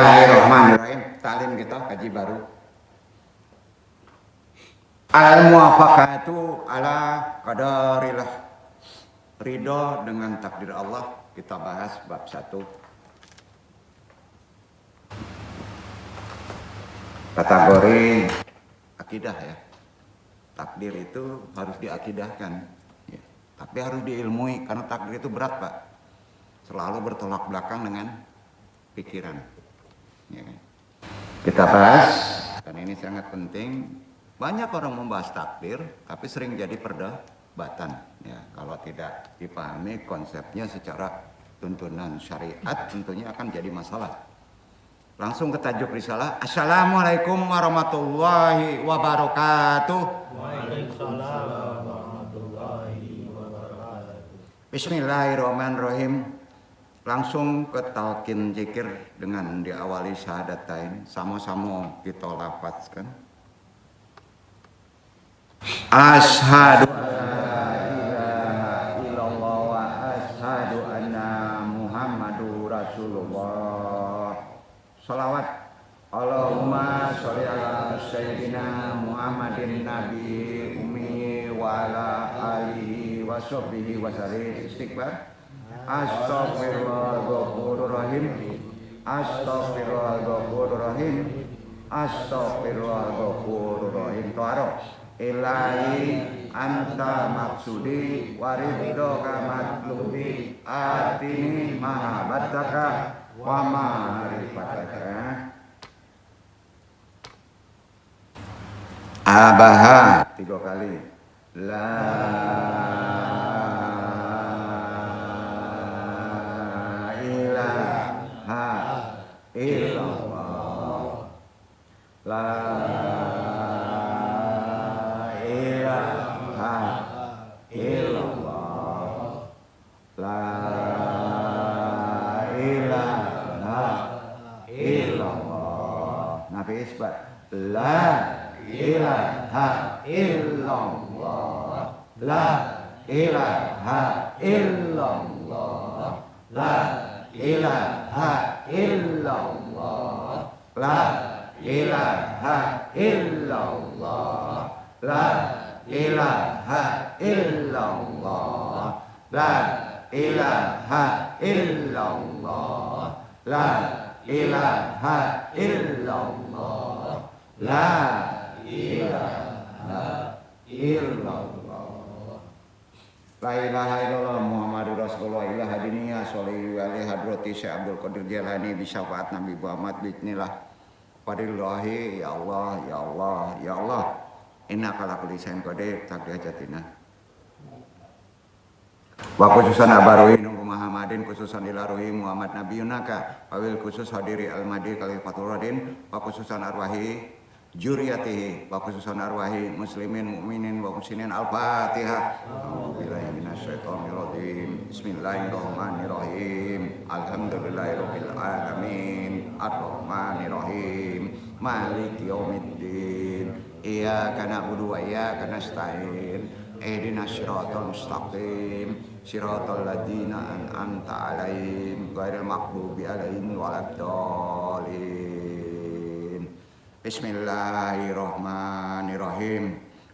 Bismillahirrahmanirrahim. Taklim kita kaji baru. Al-muwafaqatu ala qadarillah. Ridho dengan takdir Allah. Kita bahas bab 1. Kategori akidah ya. Takdir itu harus diakidahkan. Ya. Tapi harus diilmui karena takdir itu berat, Pak. Selalu bertolak belakang dengan pikiran. Ya. Kita bahas, karena ini sangat penting. Banyak orang membahas takdir, tapi sering jadi perdebatan. Ya, kalau tidak dipahami konsepnya secara tuntunan syariat, tentunya akan jadi masalah. Langsung ke tajuk risalah. Assalamualaikum warahmatullahi wabarakatuh. Waalaikumsalam warahmatullahi wabarakatuh. Bismillahirrahmanirrahim. Langsung ke talqin zikir dengan diawali syahadatain. Sama-sama kita lafazkan. Asyhadu an la ilaha illallah wa asyhadu anna Muhammadur Rasulullah. Salawat Allahumma sholli ala sayyidina Muhammadin nabi ummi wa ala alihi wa sahbihi wa sallim. Istighfar. Astaghfirullahaladzim. Astaghfirullahaladzim. Astaghfirullahaladzim. Tuaro ilahi anta maksudi waridhoka matlubi atini mahabbataka wa ma'rifataka. Abaha 3 kali. La illallah. La ilaha illallah. La ilaha illallah. Nafis Pak. La ilaha illallah. La ilaha illallah. La ilaha illallah. La ilaha illallah. La ilaha illallah. La ilaha illallah. La ilaha illallah. La ilaha illallah. La ilaha illallah Muhammadur Rasulullah ilaha diniyah sholli alaihi hadrati Syekh Abdul Qadir Jailani bi syafaat Nabi Muhammad bismillah. Fadillahi ya Allah ya Allah ya Allah. Innaka ala kulli syai'in qadir takdir hajatina. Wa khususan abaruhi nunggu Muhammadin khususan ilaruhi Muhammad nabiyunaka wawil khusus hadiri al-madi khalifatul radin wa khususan arwahi juriyatihi wa khususan arwahi muslimin mu'minin wa muslimin al-fatihah. A'udzubillahi minasyaitonir rajim. Bismillahirrahmanirrahim. Alhamdulillahirabbil alamin. Arrahmanir rahim. Maliki yaumiddin. Iyyaka na'budu wa iyyaka nasta'in. Ihdinas siratal mustaqim. Siratal ladzina an'amta 'alaihim ghairil maghdubi 'alaihim waladdallin. Bismillahirrahmanirrahim.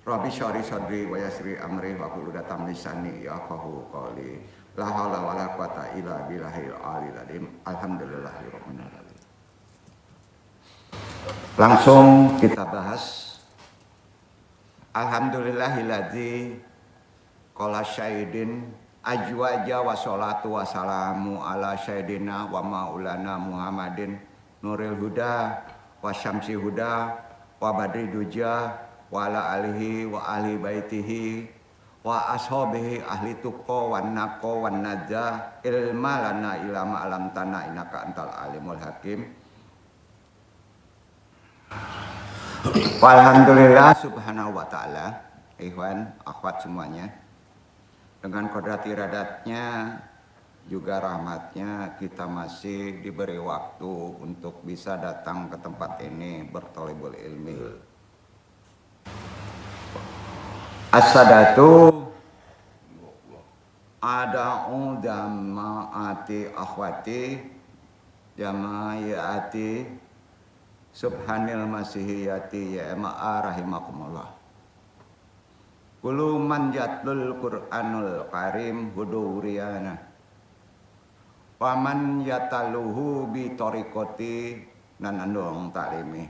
Rabbi syari sadri wa yassir amri wa hlul 'uqdatam min lisani yafqahu qawli. La haula wala quwata illa billahil aliyil azim. Alhamdulillahirabbil alamin. Langsung kita bahas. Alhamdulillahilladzi qala syaidin ajwaja wa sholatu wa salamu ala syadina wa maulana Muhammadin nuril huda wa syamsi huda wa badri duja wa ala alihi wa ahli baitihi wa ashabihi ahli tuqa wan naqa wan najah ilma lana ilama alam tanah innaka antal alimul hakim. Alhamdulillah subhanahu wa ta'ala. Ikhwan, akhwat semuanya, dengan kodrat iradatnya juga rahmatnya kita masih diberi waktu untuk bisa datang ke tempat ini berthalibul ilmi. As-sadatu ada'u dama'ati akhwati jamaiyati subhanil masihiyati ya ma'a rahimakumullah. Kulu man yatlul Qur'anul Karim huduriyana wa man yataluhu bi tariqati nan andong taklimi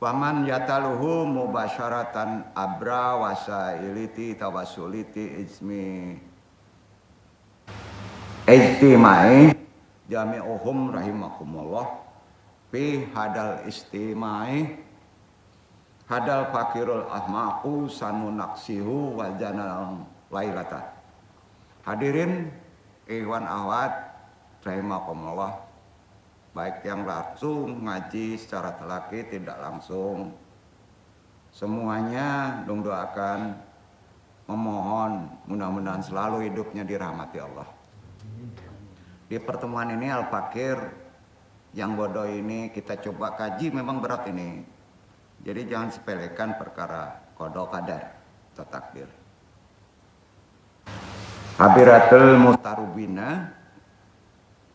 wa man yataluhu mubasyaratan abra wasailiti tawasuliti ijtimai jami'uhum rahimakumullah fi hadal istimai hadal fakirul ahmaqu sanunaksihu wal janal lailata. Hadirin ikhwan akhwat rahimakumullah, baik yang langsung ngaji secara telaki tidak langsung, semuanya dong doakan, memohon mudah-mudahan selalu hidupnya dirahmati Allah. Di pertemuan ini Al-Fakir yang bodoh ini kita coba kaji, memang berat ini. Jadi jangan sepelekan perkara qada qadar atau takdir. Habiratul Muhtarubina,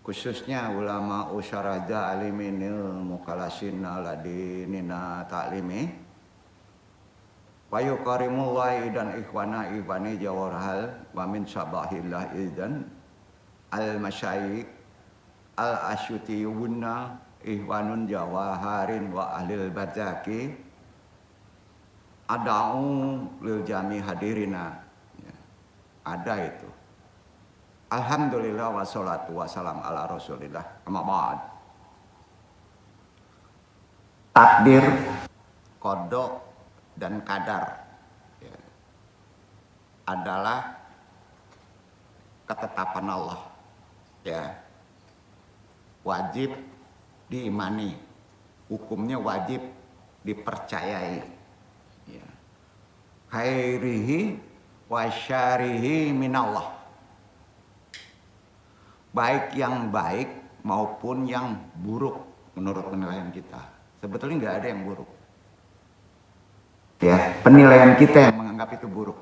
khususnya ulama usyaraja aliminil mukalasina ladinina taklimi wa yukarimullahi dan ikhwana ibani jawarhal wa min sabahillah idan al masyayikh al asyutiyuna ihwanun jawaharin wa ahlil barzaki ada'u lil jami hadirina ya, ada itu. Alhamdulillah wassalatu wassalam ala rasulillah amma ba'd. Takdir, qada dan qadar ya, adalah ketetapan Allah ya, wajib diimani, hukumnya wajib dipercayai ya. Khairihi wa syarihi minallah, baik yang baik maupun yang buruk menurut penilaian kita. Sebetulnya nggak ada yang buruk. Ya, penilaian kita yang menganggap itu buruk.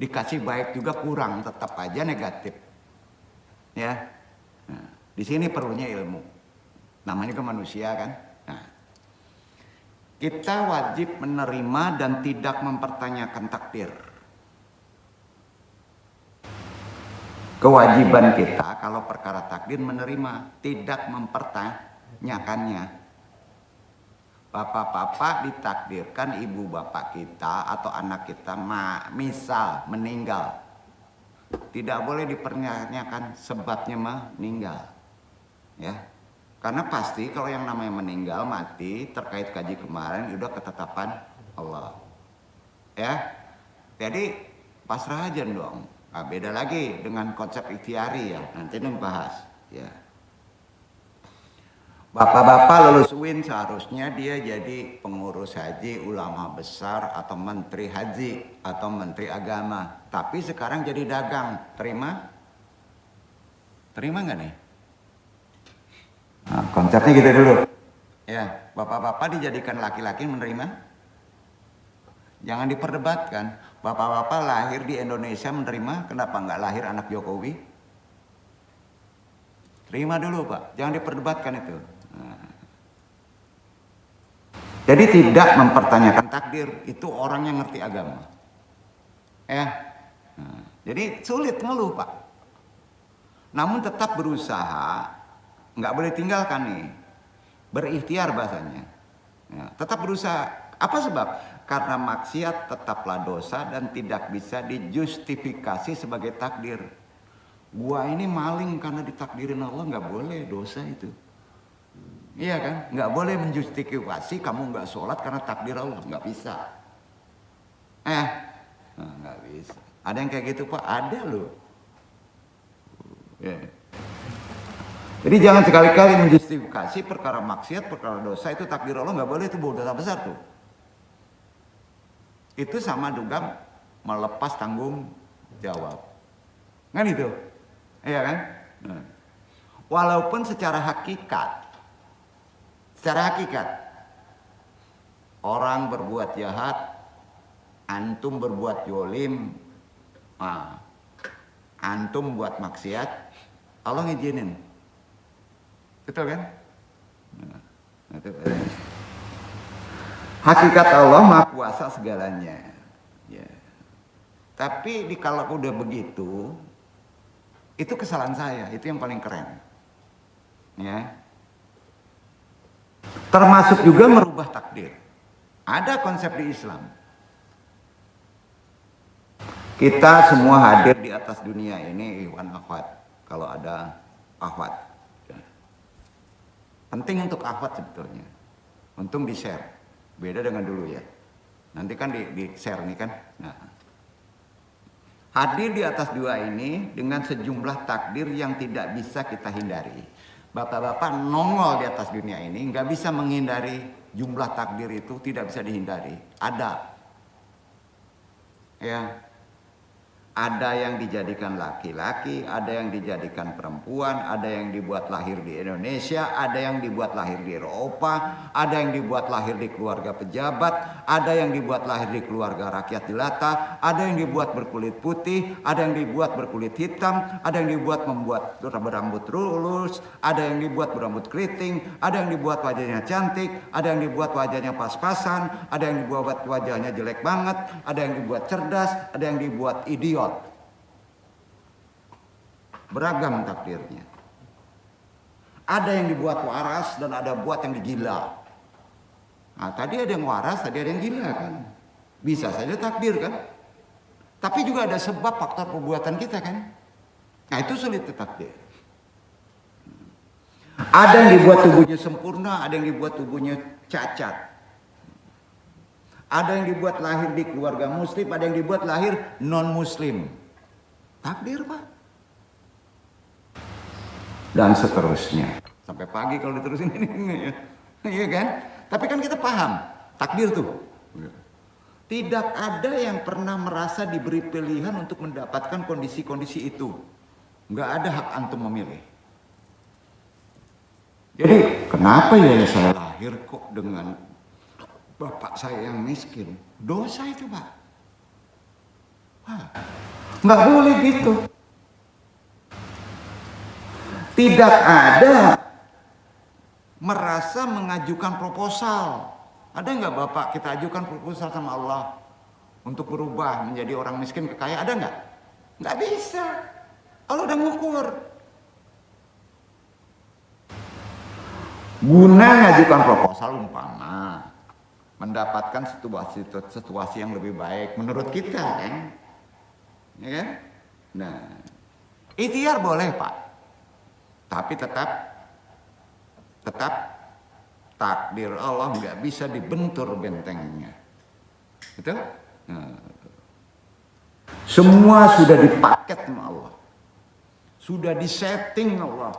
Dikasih baik juga kurang, tetap aja negatif. Ya, nah, di sini perlunya ilmu. Namanya kan manusia kan. Nah, kita wajib menerima dan tidak mempertanyakan takdir. Kewajiban kita kalau perkara takdir menerima, tidak mempertanyakannya. Bapak-bapak ditakdirkan ibu bapak kita atau anak kita misal meninggal, tidak boleh dipertanyakan sebabnya meninggal, ya. Karena pasti kalau yang namanya meninggal mati terkait kaji kemarin udah ketetapan Allah, ya. Jadi pasrah aja dong. Nah, beda lagi dengan konsep ikhtiari ya, nanti bahas ya. Bapak-bapak lulus UIN seharusnya dia jadi pengurus haji, ulama besar atau menteri haji atau menteri agama. Tapi sekarang jadi dagang, terima? Terima nggak nih? Nah, konsepnya gitu dulu. Ya, bapak-bapak dijadikan laki-laki menerima? Jangan diperdebatkan. Bapak-bapak lahir di Indonesia menerima, kenapa nggak lahir anak Jokowi? Terima dulu Pak, jangan diperdebatkan itu. Nah. Jadi tidak mempertanyakan takdir, itu orang yang ngerti agama. Nah, jadi sulit ngeluh Pak. Namun tetap berusaha, nggak boleh tinggalkan nih. Berikhtiar bahasanya. Ya, tetap berusaha. Apa sebab? Karena maksiat tetaplah dosa dan tidak bisa dijustifikasi sebagai takdir. Gua ini maling karena ditakdirin Allah, nggak boleh, dosa itu. Iya kan? Nggak boleh menjustifikasi kamu nggak sholat karena takdir Allah, nggak bisa. Nggak bisa. Ada yang kayak gitu Pak? Ada loh. Yeah. Jadi jangan sekali-kali menjustifikasi perkara maksiat, perkara dosa itu takdir Allah, nggak boleh, itu dosa besar tuh. Itu sama juga melepas tanggung jawab. Kan itu? Iya kan? Nah. Walaupun secara hakikat orang berbuat jahat, antum berbuat jolim, antum buat maksiat, Allah ngizinin. Betul kan? Nah, itu hakikat Allah Maha Kuasa segalanya. Ya. Tapi kalau udah begitu, itu kesalahan saya, itu yang paling keren. Ya. Termasuk juga merubah takdir. Ada konsep di Islam. Kita semua hadir di atas dunia ini ikhwan akhwat. Kalau ada akhwat. Ya. Penting untuk akhwat sebetulnya. Untung di-share. Beda dengan dulu ya. Nanti kan di-share nih kan. Nah. Hadir di atas dua ini dengan sejumlah takdir yang tidak bisa kita hindari. Bapak-bapak nongol di atas dunia ini nggak bisa menghindari jumlah takdir itu, tidak bisa dihindari. Ada. Ya. Ada yang dijadikan laki-laki, ada yang dijadikan perempuan, ada yang dibuat lahir di Indonesia, ada yang dibuat lahir di Eropa, ada yang dibuat lahir di keluarga pejabat, ada yang dibuat lahir di keluarga rakyat jelata, ada yang dibuat berkulit putih, ada yang dibuat berkulit hitam, ada yang dibuat berambut lurus, ada yang dibuat berambut keriting, ada yang dibuat wajahnya cantik, ada yang dibuat wajahnya pas-pasan, ada yang dibuat wajahnya jelek banget, ada yang dibuat cerdas, ada yang dibuat idiot. Beragam takdirnya. Ada yang dibuat waras dan ada buat yang digila. Nah, tadi ada yang waras, tadi ada yang gila kan. Bisa saja takdir kan. Tapi juga ada sebab faktor perbuatan kita kan. Nah itu sulit takdir. Ada yang dibuat tubuhnya sempurna, ada yang dibuat tubuhnya cacat. Ada yang dibuat lahir di keluarga muslim, ada yang dibuat lahir non muslim. Takdir pak. Dan seterusnya. Sampai pagi kalau diterusin ini. Iya kan? Tapi kan kita paham. Takdir tuh. Tidak ada yang pernah merasa diberi pilihan untuk mendapatkan kondisi-kondisi itu. Nggak ada hak antum memilih. Jadi kenapa ya saya lahir kok dengan bapak saya yang miskin? Dosa itu pak. Wah, nggak boleh gitu. Tidak ada merasa mengajukan proposal. Ada nggak bapak kita ajukan proposal sama Allah untuk berubah menjadi orang miskin ke kaya? Ada nggak? Nggak bisa. Allah udah ngukur. Guna ngajukan proposal umpama mendapatkan situasi yang lebih baik menurut kita kan, ya kan? Nah, ikhtiar boleh pak. Tapi tetap takdir Allah nggak bisa dibentur bentengnya, betul? Nah, semua sudah dipaket sama Allah, sudah disetting Allah,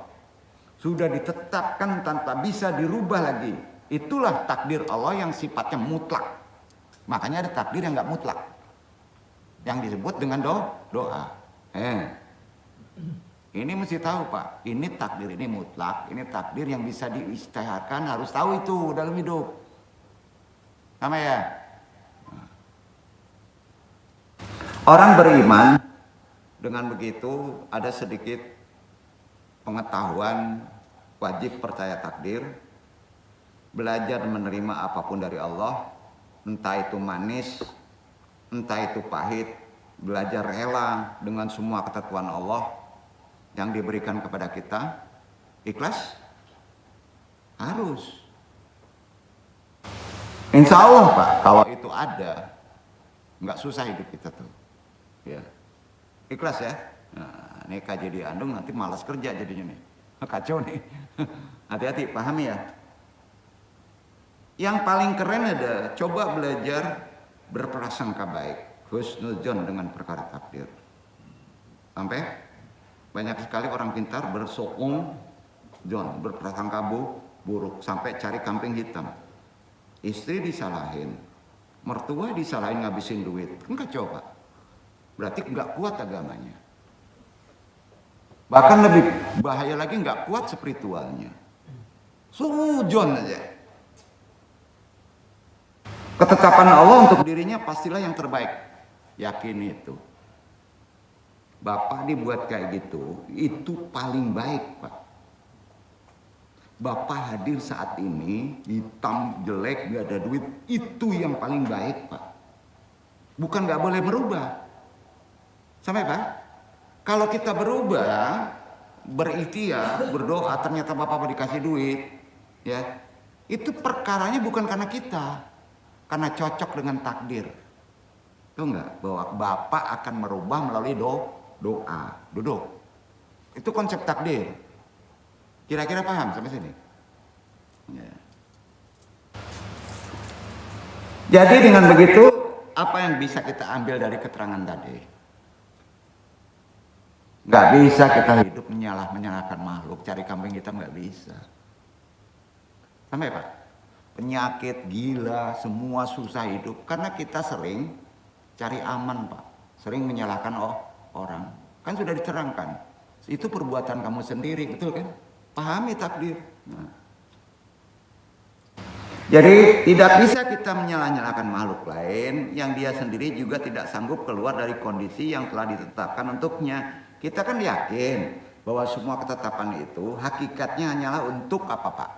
sudah ditetapkan tanpa bisa dirubah lagi. Itulah takdir Allah yang sifatnya mutlak. Makanya ada takdir yang nggak mutlak, yang disebut dengan doa. Ini mesti tahu pak, ini takdir ini mutlak, ini takdir yang bisa diistiharkan, harus tahu itu dalam hidup. Sama ya? Orang beriman dengan begitu ada sedikit pengetahuan, wajib percaya takdir, belajar menerima apapun dari Allah, entah itu manis, entah itu pahit, belajar rela dengan semua ketentuan Allah yang diberikan kepada kita. Ikhlas harus. Insya Allah pak, kalau itu ada, nggak susah hidup kita tuh. Ya, ikhlas ya. Nah, ini KJD Andung nanti malas kerja jadinya nih, kacau nih. Hati-hati, pahami ya. Yang paling keren ada, coba belajar berprasangka baik, husnuzon dengan perkara takdir. Sampai banyak sekali orang pintar bersokong John, berprasangka buruk sampai cari kambing hitam. Istri disalahin, mertua disalahin ngabisin duit. Kan kacau pak. Berarti nggak kuat agamanya. Bahkan lebih bahaya lagi nggak kuat spiritualnya. Sujon aja. Ketetapan Allah untuk dirinya pastilah yang terbaik. Yakin itu. Bapak dibuat kayak gitu, itu paling baik pak. Bapak hadir saat ini, hitam, jelek, gak ada duit, itu yang paling baik, Pak. Bukan gak boleh berubah. Sampai, Pak? Kalau kita berubah, berikhtiar, berdoa, ternyata Bapak dikasih duit, ya, itu perkaranya bukan karena kita, karena cocok dengan takdir. Tahu nggak? Bahwa Bapak akan merubah melalui doa. Duduk. Itu konsep takdir. Kira-kira paham sampai sini? Ya. Jadi dengan begitu, apa yang bisa kita ambil dari keterangan tadi? Nggak bisa kita hidup menyalahkan makhluk, cari kambing hitam nggak bisa. Sampai Pak? Penyakit, gila, semua susah hidup karena kita sering cari aman, Pak. Sering menyalahkan orang. Kan sudah diterangkan. Itu perbuatan kamu sendiri, betul kan? Pahami takdir. Nah. Jadi tidak bisa kita menyalah-nyalahkan makhluk lain yang dia sendiri juga tidak sanggup keluar dari kondisi yang telah ditetapkan untuknya. Kita kan yakin bahwa semua ketetapan itu hakikatnya hanyalah untuk apa, Pak?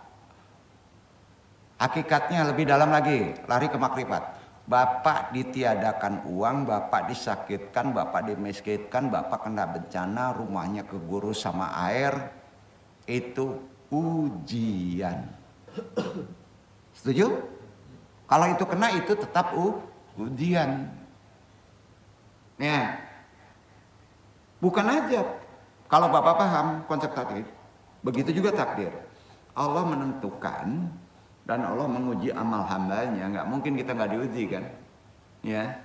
Hakikatnya lebih dalam lagi, lari ke makrifat. Bapak ditiadakan uang, Bapak disakitkan, Bapak dimiskinkan, Bapak kena bencana, rumahnya kegurus sama air. Itu ujian. Setuju? Kalau itu kena, itu tetap ujian. Ya. Bukan aja. Kalau Bapak paham konsep takdir, begitu juga takdir. Allah menentukan dan Allah menguji amal hambanya. Nggak mungkin kita nggak diuji kan? Ya.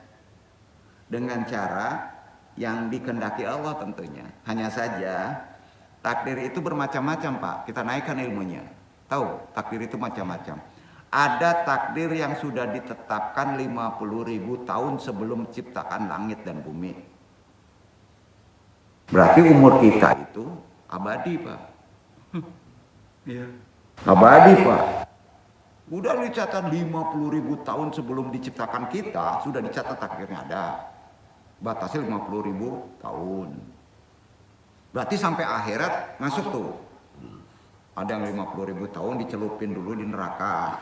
Dengan cara yang dikehendaki Allah tentunya. Hanya saja takdir itu bermacam-macam, Pak. Kita naikkan ilmunya. Tahu, takdir itu macam-macam. Ada takdir yang sudah ditetapkan 50.000 tahun sebelum ciptakan langit dan bumi. Berarti umur kita itu abadi, Pak. Iya. Abadi, Pak. Udah dicatat 50.000 tahun sebelum diciptakan kita, sudah dicatat takdirnya ada. Batasnya 50.000 tahun. Berarti sampai akhirat masuk tuh. Ada yang 50.000 tahun dicelupin dulu di neraka.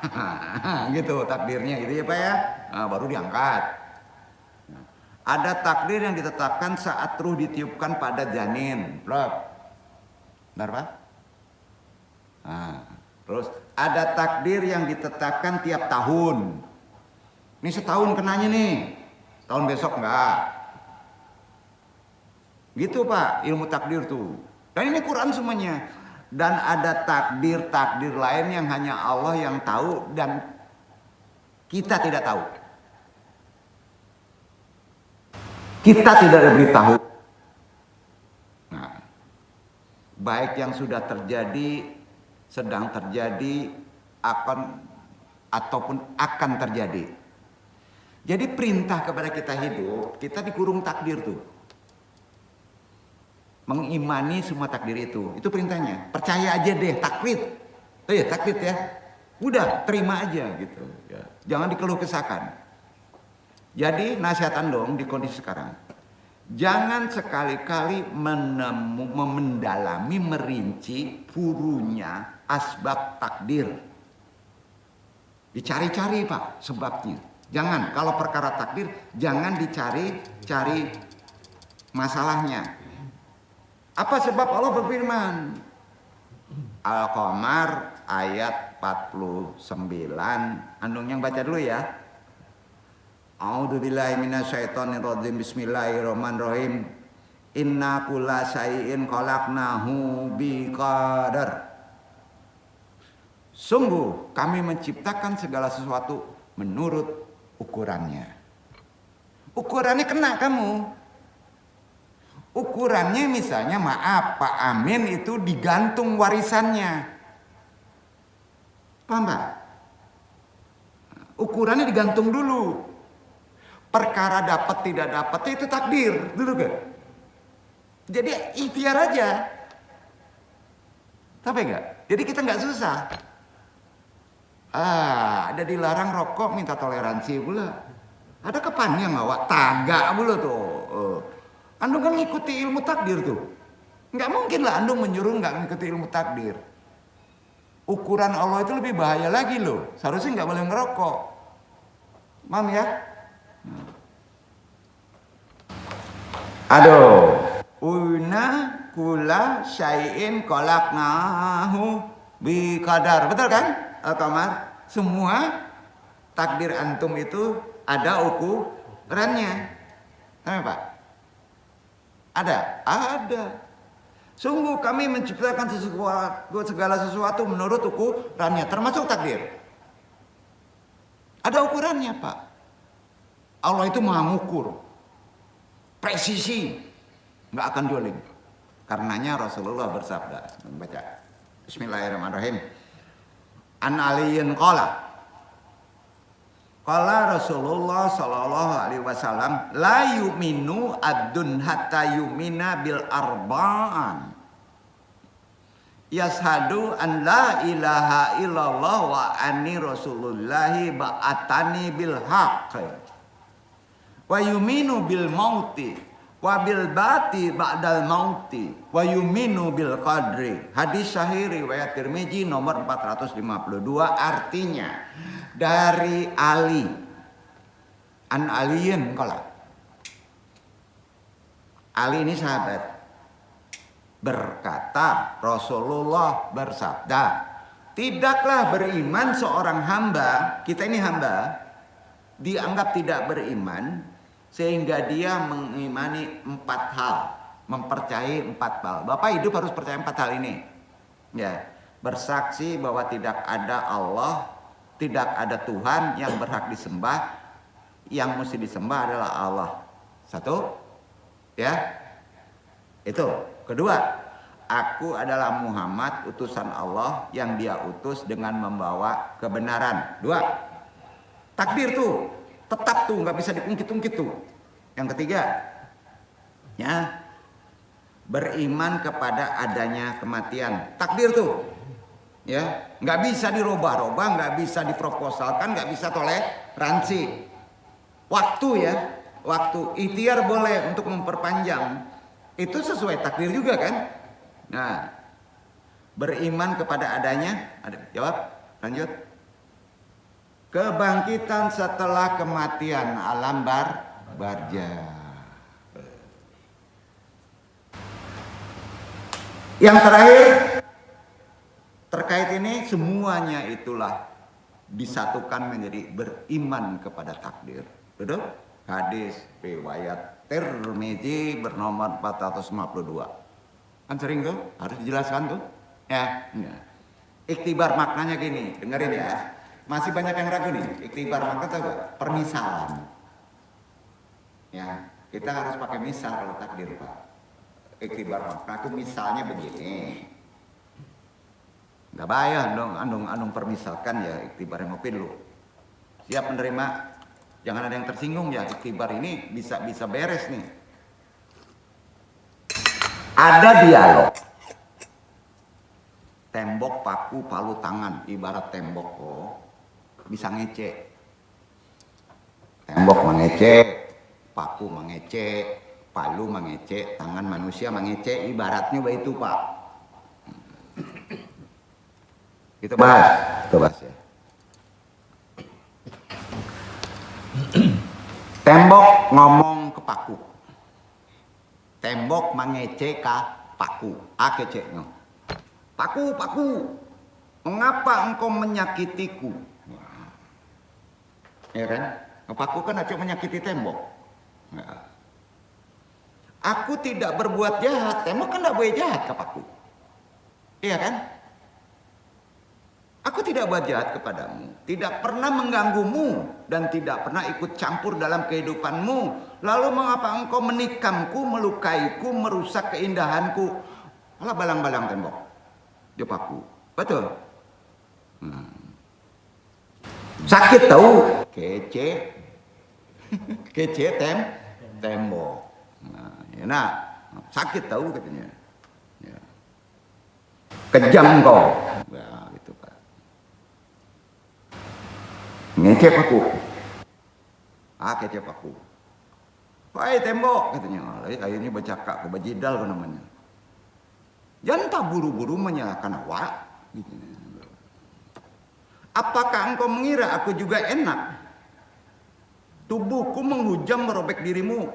Gitu takdirnya gitu ya Pak ya. Nah, baru diangkat. Nah, ada takdir yang ditetapkan saat ruh ditiupkan pada janin. Benar Pak? Nah, terus ada takdir yang ditetapkan tiap tahun. Ini setahun kenanya nih. Tahun besok enggak. Gitu Pak, ilmu takdir tuh. Dan ini Quran semuanya. Dan ada takdir-takdir lain yang hanya Allah yang tahu dan kita tidak tahu. Kita tidak diberitahu. Nah, baik yang sudah terjadi, sedang terjadi, ataupun akan terjadi. Jadi perintah kepada kita hidup, kita dikurung takdir tuh. Mengimani semua takdir itu perintahnya. Percaya aja deh, taklid. Oh ya, taklid ya. Udah, terima aja gitu. Ya. Jangan dikeluh kesahkan. Jadi nasihatan dong di kondisi sekarang. Jangan sekali-kali mendalami, merinci purunya asbab takdir. Dicari-cari Pak sebabnya. Jangan, kalau perkara takdir jangan dicari-cari masalahnya. Apa sebab Allah berfirman? Al-Qamar ayat 49. Andung yang baca dulu ya. A'udzubillahi minasyaitonirrajim. Bismillahirrahmanirrahim. Inna kulla syai'in khalaqnahu biqadar. Sungguh kami menciptakan segala sesuatu menurut ukurannya. Ukurannya kena kamu. Ukurannya misalnya maaf Pak Amin itu digantung warisannya. Paham Pak? Ukurannya digantung dulu. Perkara dapat tidak dapat itu takdir dulu kan. Jadi ikhtiar aja. Tapi enggak? Jadi kita enggak susah. Ada dilarang rokok minta toleransi pula. Ada kepannya ngawak tagak pula tuh. Andung kan ngikuti ilmu takdir tuh. Nggak mungkin lah Andung menyuruh nggak ngikuti ilmu takdir. ukuran Allah itu lebih bahaya lagi loh. Seharusnya nggak boleh ngerokok. Paham ya? Aduh. Una kula syai'in khalaqnahu biqadar. Betul kan? Al-Qamar. Semua takdir antum itu ada ukurannya. Apa Pak? Ada? Ada. Sungguh kami menciptakan segala sesuatu menurut ukurannya, termasuk takdir. Ada ukurannya Pak. Allah itu maha mengukur. Presisi. Nggak akan dolim. Karenanya Rasulullah bersabda. Baca. Bismillahirrahmanirrahim. An aliyin qala. Qala Rasulullah sallallahu alaihi wasallam, la yu'minu abdun hatta yu'mina bil arba'an. Yashhadu an la ilaha illallah wa anni rasulullahi ba'atani bil haqq. Wa yuminu bil mauti wa bil bati ba'dal mauti wa yuminu bil qadri. Hadis sahih riwayat Tirmizi nomor 452, artinya dari Ali an aliyin qala. Ali ini sahabat, berkata Rasulullah bersabda, tidaklah beriman seorang hamba, kita ini hamba, dianggap tidak beriman sehingga dia mengimani 4 hal, mempercayai 4 hal. Bapak hidup harus percaya 4 hal ini. Ya, bersaksi bahwa tidak ada Allah, tidak ada Tuhan yang berhak disembah, yang mesti disembah adalah Allah. 1, ya. Itu. Kedua, aku adalah Muhammad, utusan Allah yang dia utus dengan membawa kebenaran. 2, takdir tuh, tetap tuh, nggak bisa diungkit-ungkit tuh. Yang ketiga, ya, beriman kepada adanya kematian. Takdir tuh, ya, nggak bisa dirubah-rubah, nggak bisa diproposalkan, nggak bisa toleransi. Waktu ya, waktu ikhtiar boleh untuk memperpanjang, itu sesuai takdir juga kan. Nah, beriman kepada adanya, jawab, lanjut. Kebangkitan setelah kematian, alam barzah. Yang terakhir terkait ini, semuanya itulah disatukan menjadi beriman kepada takdir. Betul? Hadis riwayat Tirmizi bernomor 452. Kan sering tuh, harus dijelaskan tuh. Ya. Iktibar maknanya gini, dengerin ya. Masih banyak yang ragu nih. Iktibar makna tahu gak? Permisalan. Ya, kita harus pakai misal kalau takdir Pak. Iktibar makna itu misalnya begini. Gak bayar dong, andung permisalkan ya, iktibar yang ngopi dulu. Siap menerima, jangan ada yang tersinggung ya, iktibar ini bisa beres nih. Ada dialog. Tembok, paku, palu, tangan, ibarat tembok, oh, bisa ngece. Tembok mengece, paku mengece, palu mengece, tangan manusia mengece, ibaratnya begitu Pak. Kita bahas ya. Tembok ngomong ke paku. Tembok mengece ke paku. Keceknya. Paku, mengapa engkau menyakitiku? Ya kan? Paku kan acok menyakiti tembok. Ya. Aku tidak berbuat jahat, tembok kan tidak boleh jahat ke paku. Iya kan? Aku tidak buat jahat kepadamu, tidak pernah mengganggumu, dan tidak pernah ikut campur dalam kehidupanmu. Lalu mengapa engkau menikamku, melukaiku, merusak keindahanku? Malah balang-balang tembok. Dia paku. Betul? Sakit tahu? Kece. Kece tembok. Nah, sakit tahu katanya. Ya. Kejam kau. Ya, gitu Pak. Ngece paku. Kece paku. Hai tembok katanya. Akhirnya bercakap ke bajidal namanya. Jangan tak buru-buru menyalahkan awak. Gitu. Apakah engkau mengira aku juga enak? Tubuhku menghujam merobek dirimu.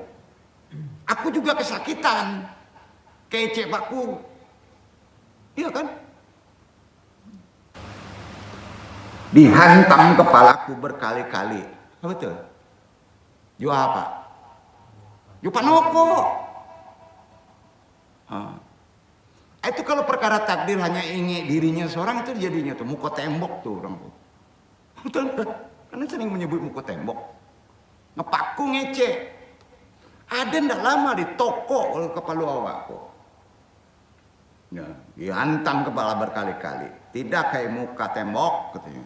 Aku juga kesakitan. Kece Pakku. Iya kan? Dihantam kepalaku berkali-kali. Betul. Yo apa? Yo panoko. Itu kalau perkara takdir hanya ingin dirinya seorang itu jadinya tuh muka tembok tuh orang tuh. Betul. Karena sering menyebut muka tembok. Ngepaku ngece. Ada ndak lama di toko oleh kepala awakku. Ya, dihantam kepala berkali-kali. Tidak kayak muka tembok katanya.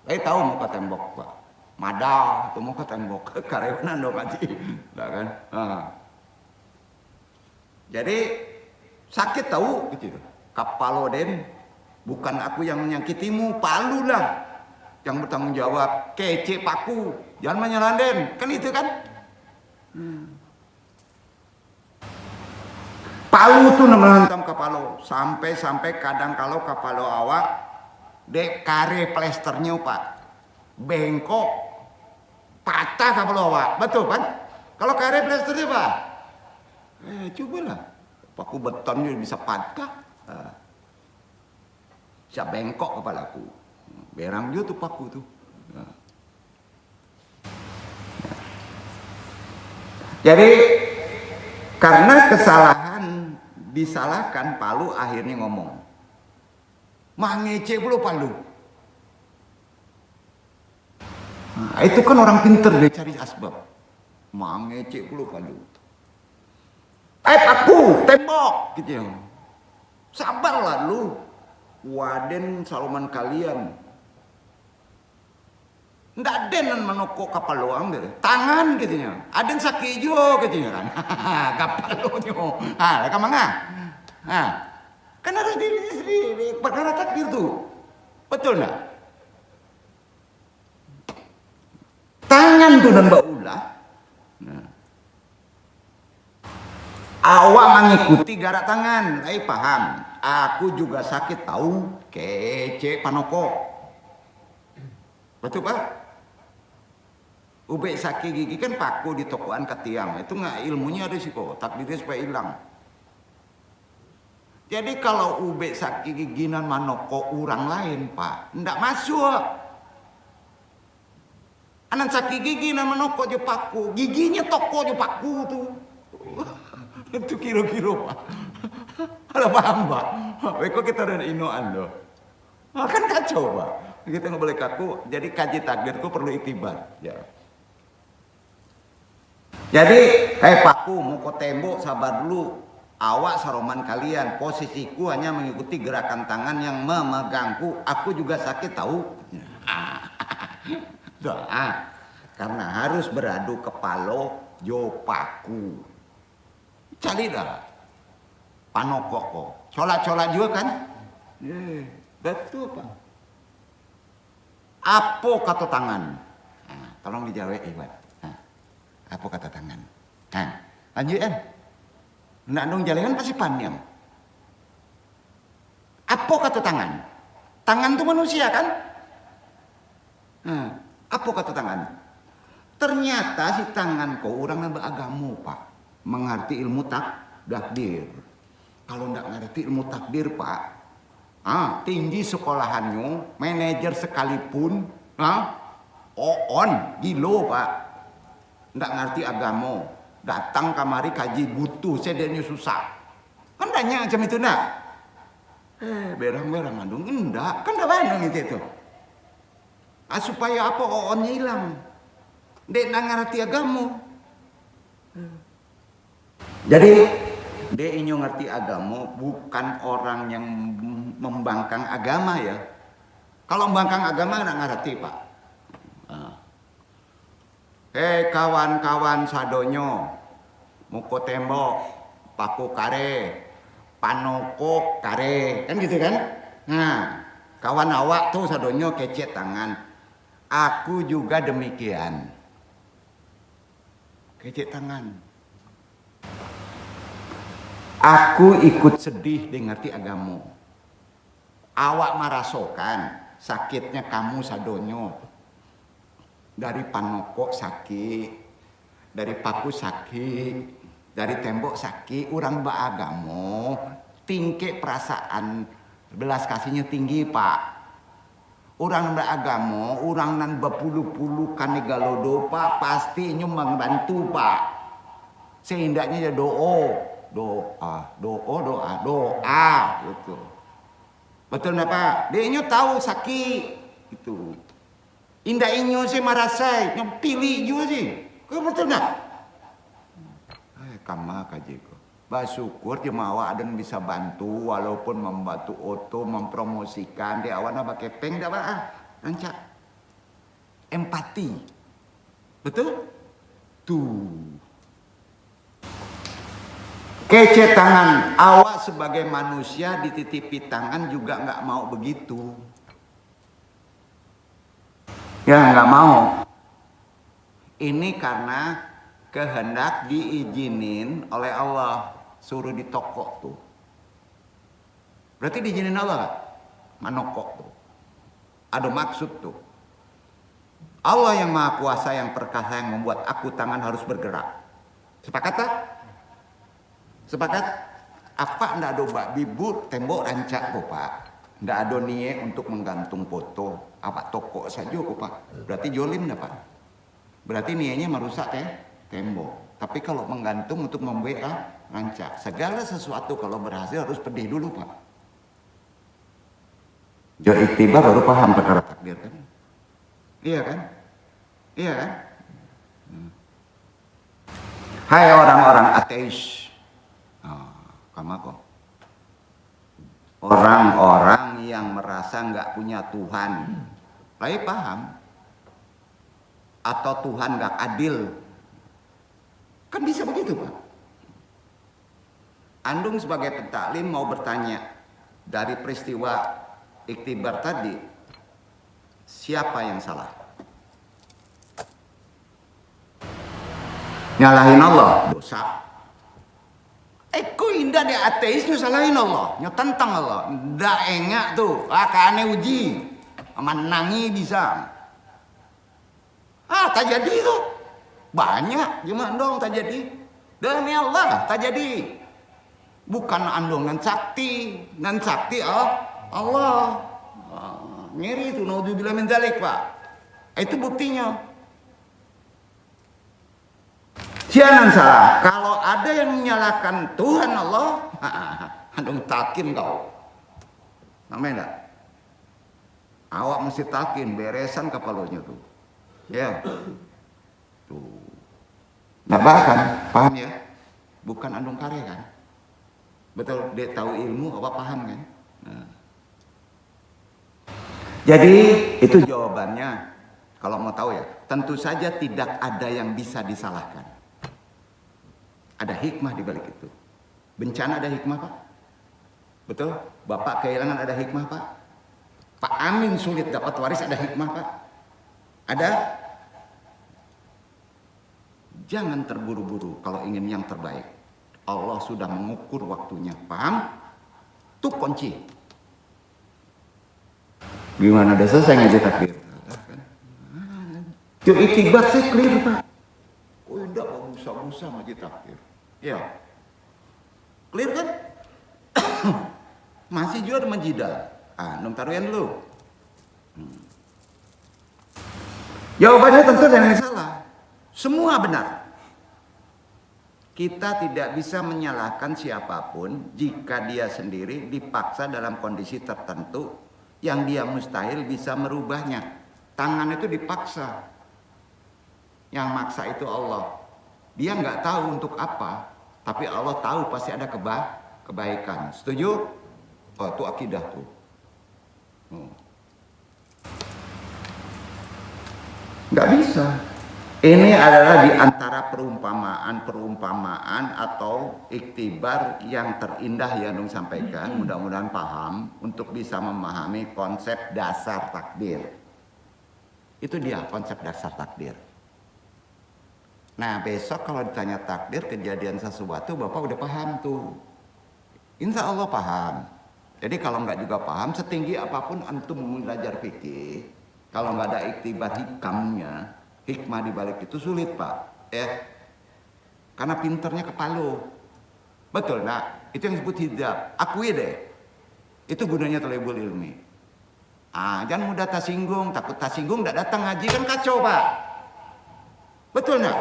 Tahu muka tembok Pak. Mada itu muka tembok. Karyawan dong aja. Nah, kan? Jadi sakit tahu gitu. Kapaloden bukan aku yang menyakitimu, Palu lah yang bertanggung jawab. Kece Pakku, jangan menyeranden, kan itu kan? Palu tuh menghantam kapalo sampai kadang kalau kapalo awak dek kare plesternya Pak bengkok patah kapalo awak, betul kan? Kalau kare plesternya Pak, cobalah, paku betonnya bisa patah, bisa bengkok kepalaku. Berang juga tuh paku tuh. Jadi karena kesalahan disalahkan, Palu akhirnya ngomong, mangece pula Palu. Nah, itu kan orang pinter dia cari asbab. Mangece pula Palu. Paku tembok gitu ya. Sabarlah lu, waden Saloman kalian. Nggak aden menokok kapal loang deh. Tangan katanya. Aden sakit juga katanya kan. Kapal loangnya. Kamanga. Kan harus di perkara takdir tuh. Betul nggak? Tangan tuh dan mbak ulah. Awak mengikuti garak tangan. Paham. Aku juga sakit tahu. Kece panoko. Betul Pak? Ube sakit gigi kan paku di tokoan ke tiang. Itu nggak ilmunya risiko. Takdirnya supaya hilang. Jadi kalau ube sakit giginan manoko orang lain Pak, ndak masuk. Anak sakit gigi nan manoko je paku, giginya toko je paku tuh. Itu kira-kira Pak. Ada paham Pak? Kok kita ada inoan loh. Kan kacau Pak. Kita nggak boleh kaku. Jadi kaji takdirku perlu itibar. Ya. Jadi, Pakku, muka tembok, sabar dulu. Awak saroman kalian. Posisiku hanya mengikuti gerakan tangan yang memegangku. Aku juga sakit tahu. Karena harus beradu kepalo jo Pakku. Cari dah. Panokok kok. Colat-colat juga kan? Betul Pak. Apa kata tangan? Tolong dijawab Iwan. Apa kata tangan? Lanjut kan? Nak dong jalan pasti panjang. Apa kata tangan? Tangan itu manusia kan? Apa kata tangan? Ternyata si tangan kau orang yang beragama Pak. Mengerti ilmu takdir. Kalau ndak ngerti ilmu takdir Pak, tinggi sekolahannya, manajer sekalipun, on gilo Pak. Ndak ngerti agama, datang kamari kaji butuh, sedenya susah. Kan banyak macam itu nak. Berang-berang andung enggak, kan dah banyak itu. Supaya apa onnya hilang. Dek ndak ngerti agama. Jadi dek inyo ngerti agama bukan orang yang membangkang agama ya. Kalau membangkang agama ndak ngerti Pak. Kawan-kawan sadonyo, muko tembok, paku kare, panoko kare, kan gitu kan? Kawan awak tuh sadonyo kecet tangan. Aku juga demikian. Kecet tangan. Aku ikut sedih dengan ngerti agama. Awak merasakan sakitnya kamu sadonyo. Dari panoko sakit, dari paku sakit, dari tembok sakit, orang beragamo tingke perasaan belas kasihnya tinggi pak. Orang beragamo, orang nan berpuluh-puluh kane galodo pak, pasti nyumbang bantu pak. Seindahnya ya doa gitu. Betul nggak pak? Dia nyo tahu sakit itu. Indah inyo sih marasai, nyo pilih juga sih. Kau betul nggak? Kama kajiko. Bersyukur jemaah adan bisa bantu walaupun membantu oto mempromosikan di awan apa kepeng dah pak rancak empati betul tuh kece tangan awak sebagai manusia dititipi tangan juga nggak mau begitu ya nggak mau ini karena kehendak diizinin oleh Allah. Suruh di toko tuh. Berarti diizinin Allah gak? Manokok tuh. Ada maksud tuh. Allah yang maha kuasa, yang perkasa, yang membuat aku tangan harus bergerak. Sepakat tak? Sepakat? Apa ndak ada bak bibur tembok rancak kok pak? Ndak ada niat untuk menggantung foto. Apa toko saja kok pak? Berarti jolim dah pak? Berarti niatnya merusak tembok. Tapi kalau menggantung untuk membuat rancak. Segala sesuatu kalau berhasil harus pedih dulu pak. Jo iktibar baru paham perkara takdir kan? Iya kan? Iya kan? Hai orang-orang ateis. Kamu kok? Orang-orang yang merasa nggak punya Tuhan. Tapi paham? Atau Tuhan nggak adil? Kan bisa begitu pak. Andung sebagai pentaklim mau bertanya dari peristiwa iktibar tadi, siapa yang salah? Nyalahin Allah, dosa. Ku indah di ateis nyalahin Allah, nyotentang Allah. Ndak enggak tuh, kane uji, menangi bisa. Tak jadi tuh, banyak gimana dong tak jadi. Demi Allah tak jadi. Bukan andong nan sakti Allah. Ngeri itu naudzubillah min dzalik pak. Itu buktinya. Jangan salah, kalau ada yang menyalahkan Tuhan Allah, andong takin kau. Namanya enggak? Awak mesti takin, beresan kepalanya tuh. Ya. Tuh. Nah bahkan, paham ya? Bukan andong kare kan? Betul, dia tahu ilmu, apa paham kan? Nah. Jadi itu jawabannya. Kalau mau tahu ya, tentu saja tidak ada yang bisa disalahkan. Ada hikmah di balik itu. Bencana ada hikmah pak? Betul? Bapak kehilangan ada hikmah pak? Pak Amin sulit dapat waris ada hikmah pak? Ada? Jangan terburu-buru kalau ingin yang terbaik. Allah sudah mengukur waktunya, paham? Itu kunci. Gimana udah selesai ngaji takbir? Itu iktibar sih clear pak. Oh tidak busa-busa ngaji takbir. Ya, clear kan? Masih juga menjidal. Nom taruhan dulu. Jawabannya tentu ada yang salah. Semua benar. Kita tidak bisa menyalahkan siapapun jika dia sendiri dipaksa dalam kondisi tertentu yang dia mustahil bisa merubahnya. Tangan itu dipaksa. Yang maksa itu Allah. Dia nggak tahu untuk apa, tapi Allah tahu pasti ada kebaikan. Setuju? Oh, itu akidah tuh. Nggak bisa. Ini adalah di antara perumpamaan atau iktibar yang terindah yang Nung sampaikan. Mudah-mudahan paham untuk bisa memahami konsep dasar takdir. Itu dia konsep dasar takdir. Nah besok kalau ditanya takdir kejadian sesuatu Bapak udah paham tuh. Insya Allah paham. Jadi kalau nggak juga paham, setinggi apapun antum belajar fikih, kalau nggak ada iktibar hikamnya, hikmah di balik itu sulit pak, ya. Karena pinternya kepala. Betul, nah itu yang disebut hijab. Akui deh, itu gunanya talibul ilmi. Jangan mudah tersinggung, takut tersinggung, nggak datang ngaji kan kacau pak. Betul nggak?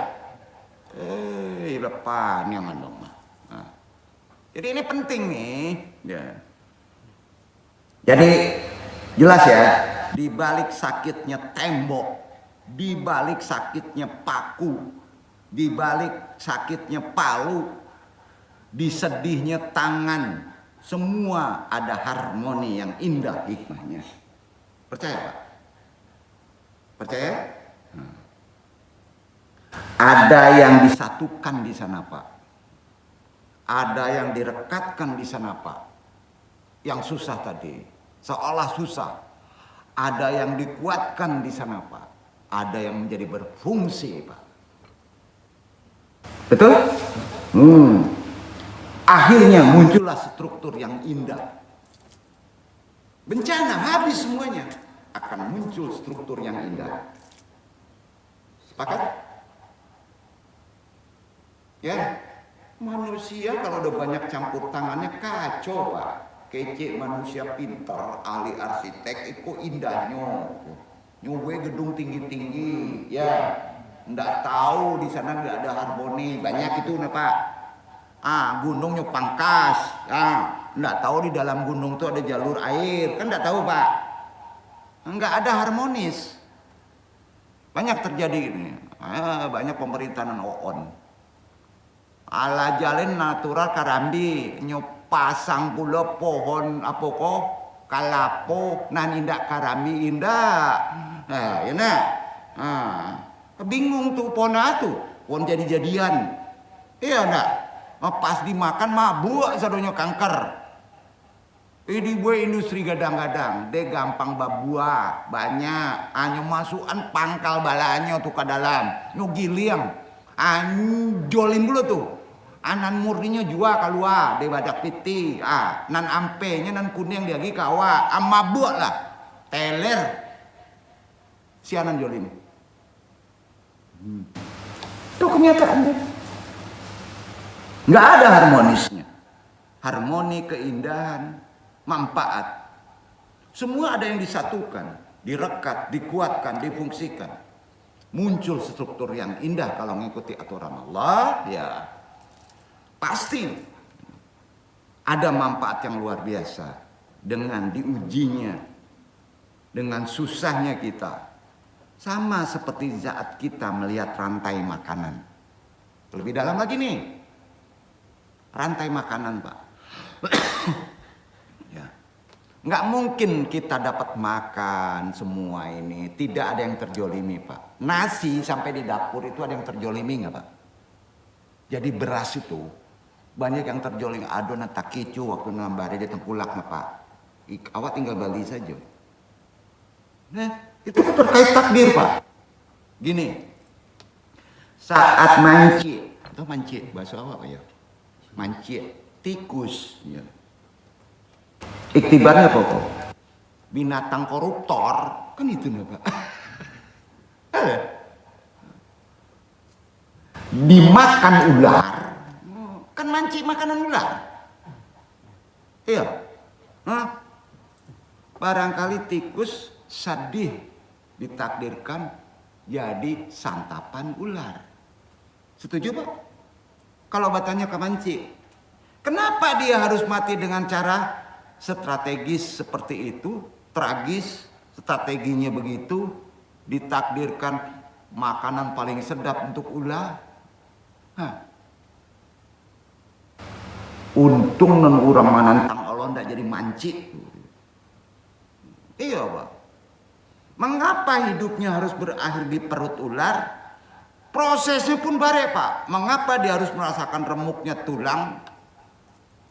Lepas nyaman dong. Nah. Jadi ini penting nih. Ya. Jadi jelas ya, di balik sakitnya tembok, di balik sakitnya paku, di balik sakitnya palu, di sedihnya tangan, semua ada harmoni yang indah hikmahnya. Percaya Pak? Percaya? Ada yang disatukan di sana Pak. Ada yang direkatkan di sana Pak. Yang susah tadi, seolah susah. Ada yang dikuatkan di sana Pak. Ada yang menjadi berfungsi Pak. Betul? Akhirnya muncullah struktur yang indah. Bencana habis semuanya, akan muncul struktur yang indah. Sepakat? Ya, manusia kalau udah banyak campur tangannya kacau Pak. Kece manusia pintar, ahli arsitek, itu indahnya. Nyuwe gedung tinggi-tinggi, ya. Nggak tahu di sana nggak ada harmoni, banyak itu nih Pak. Gunungnya pangkas, nggak tahu di dalam gunung tuh ada jalur air, kan nggak tahu Pak. Nggak ada harmonis. Banyak terjadi ini, banyak pemerintahan on. Ala jalan natural karambi, pasang pula pohon apa kok kalapo nan indak karambi indak. Nah, ya nak. Bingung tuh pohon pohon jadi-jadian. Iya nak. Pas dimakan mabuk sadonya kanker. Ini gue industri gadang-gadang, dia gampang babua banyak. Hanya masukan pangkal balanya tuh ke dalam, nyugiliang, jolim dulu tuh. Anan murninya jua keluar, dia badak piti, nan ampenya nan kuning dia lagi kawa, mabuk lah, teler, si anan jolim. Itu kenyataannya. Nggak ada harmonisnya, harmoni keindahan. Manfaat. Semua ada yang disatukan, direkat, dikuatkan, difungsikan. Muncul struktur yang indah kalau mengikuti aturan Allah, ya pasti ada manfaat yang luar biasa dengan diujinya, dengan susahnya kita. Sama seperti saat kita melihat rantai makanan. Lebih dalam lagi nih, rantai makanan Pak. Nggak mungkin kita dapat makan semua ini, tidak ada yang terjolimi Pak. Nasi sampai di dapur itu ada yang terjolimi nggak Pak? Jadi beras itu banyak yang terjolimi. Aduh nata kicu waktu nambari dia tengkulak Pak. Awak tinggal bali saja. Nah itu terkait takdir Pak. Gini, saat manci, atau manci bahasa awak ya, manci tikus. Ya. Iktibarnya pokok binatang koruptor kan itu nih Pak. Dimakan ular kan manci makanan ular. Iya. Barangkali tikus sedih ditakdirkan jadi santapan ular. Setuju Pak? Kalau batanya ke manci, kenapa dia harus mati dengan cara strategis seperti itu, tragis, strateginya begitu, ditakdirkan makanan paling sedap untuk ular. Untung non urang manantang Allah ndak jadi manci. Iya Pak. Mengapa hidupnya harus berakhir di perut ular? Prosesnya pun bare Pak. Mengapa dia harus merasakan remuknya tulang?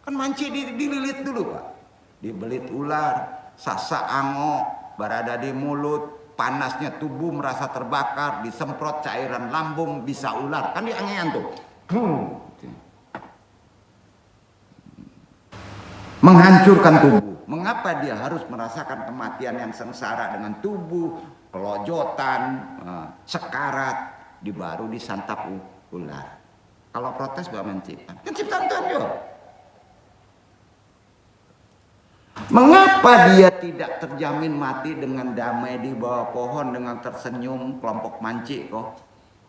Kan manci dililit dulu Pak. Dibelit ular, sasa ango, berada di mulut, panasnya tubuh merasa terbakar, disemprot cairan lambung, bisa ular. Kan diangean tuh. Menghancurkan tubuh, Mengapa dia harus merasakan kematian yang sengsara dengan tubuh, kelojotan, sekarat, baru disantap ular. Kalau protes Bapak menciptakan, kan ciptaan Tuhan juga. Mengapa dia tidak terjamin mati dengan damai di bawah pohon dengan tersenyum kelompok manci kok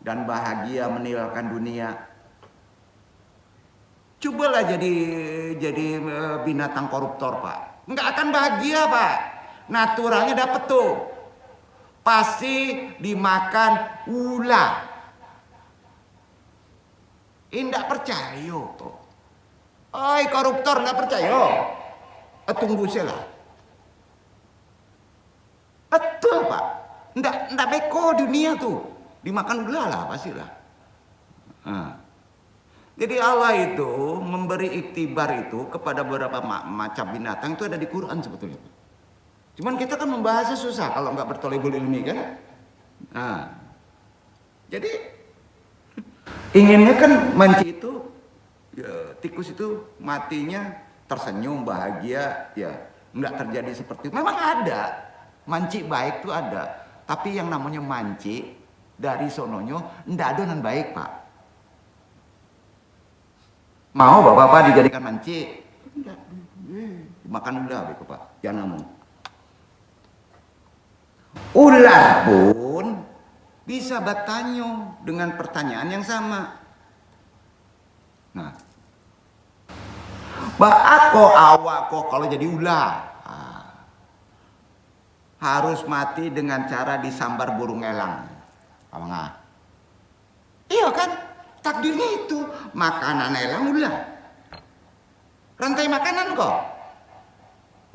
dan bahagia meninggalkan dunia? Cobalah jadi binatang koruptor, Pak. Nggak akan bahagia, Pak. Naturalnya dapet tuh. Pasti dimakan ular. Nggak percaya tuh. Oi koruptor nggak percaya. Tunggu sila. Betul Pak. Nggak beko dunia tuh. Dimakan ular lah pastilah. Jadi Allah itu memberi iktibar itu kepada beberapa macam binatang itu ada di Quran sebetulnya. Cuman kita kan membahasnya susah kalau nggak bertolebul ilmi kan. Jadi inginnya kan manci itu, ya, tikus itu matinya tersenyum bahagia, ya nggak terjadi seperti itu. Memang ada manci baik tuh ada, tapi yang namanya manci dari sononya ndak ada non baik Pak. Mau bapak-bapak dijadikan manci? Enggak. Makan ular begitu Pak. Jangan ngomong. Ular pun bisa bertanya dengan pertanyaan yang sama. Nah, Ako awak kok kalau jadi ular harus mati dengan cara disambar burung elang. Apa enggak? Iya kan? Takdirnya itu makanan elang ular. Rantai makanan kok.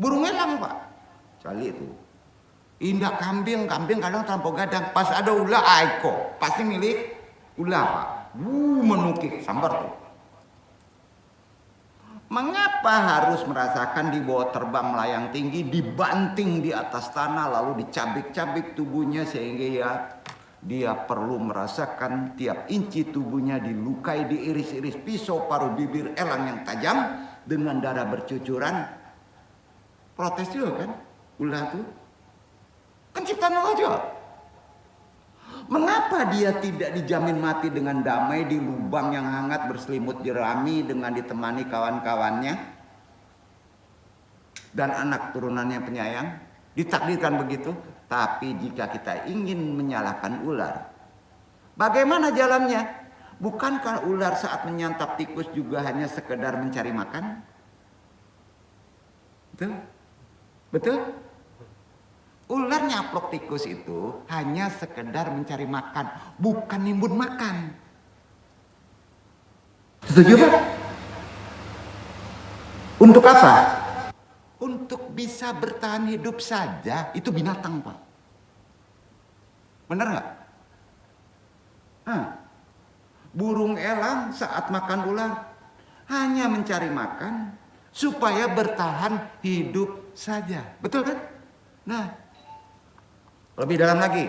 Burung elang Pak. Cali itu. Indah kambing kadang terlampau gadang. Pas ada ular aiko pasti milik ular Pak. Menukik sambar tuh. Mengapa harus merasakan di bawah terbang melayang tinggi, dibanting di atas tanah, lalu dicabik-cabik tubuhnya sehingga dia perlu merasakan tiap inci tubuhnya dilukai, diiris-iris pisau paruh bibir elang yang tajam dengan darah bercucuran. Protes juga kan, ular itu kan ciptaan Allah juga. Mengapa dia tidak dijamin mati dengan damai di lubang yang hangat berselimut jerami dengan ditemani kawan-kawannya dan anak turunannya penyayang? Ditakdirkan begitu. Tapi jika kita ingin menyalahkan ular, bagaimana jalannya? Bukankah ular saat menyantap tikus juga hanya sekedar mencari makan? Betul? Betul? Ular nyaplok tikus itu hanya sekedar mencari makan, bukan nimbun makan. Setuju Pak? Untuk apa? Untuk bisa bertahan hidup saja. Itu binatang Pak. Benar nggak? Burung elang saat makan ular hanya mencari makan supaya bertahan hidup saja. Betul kan? Nah, lebih dalam lagi,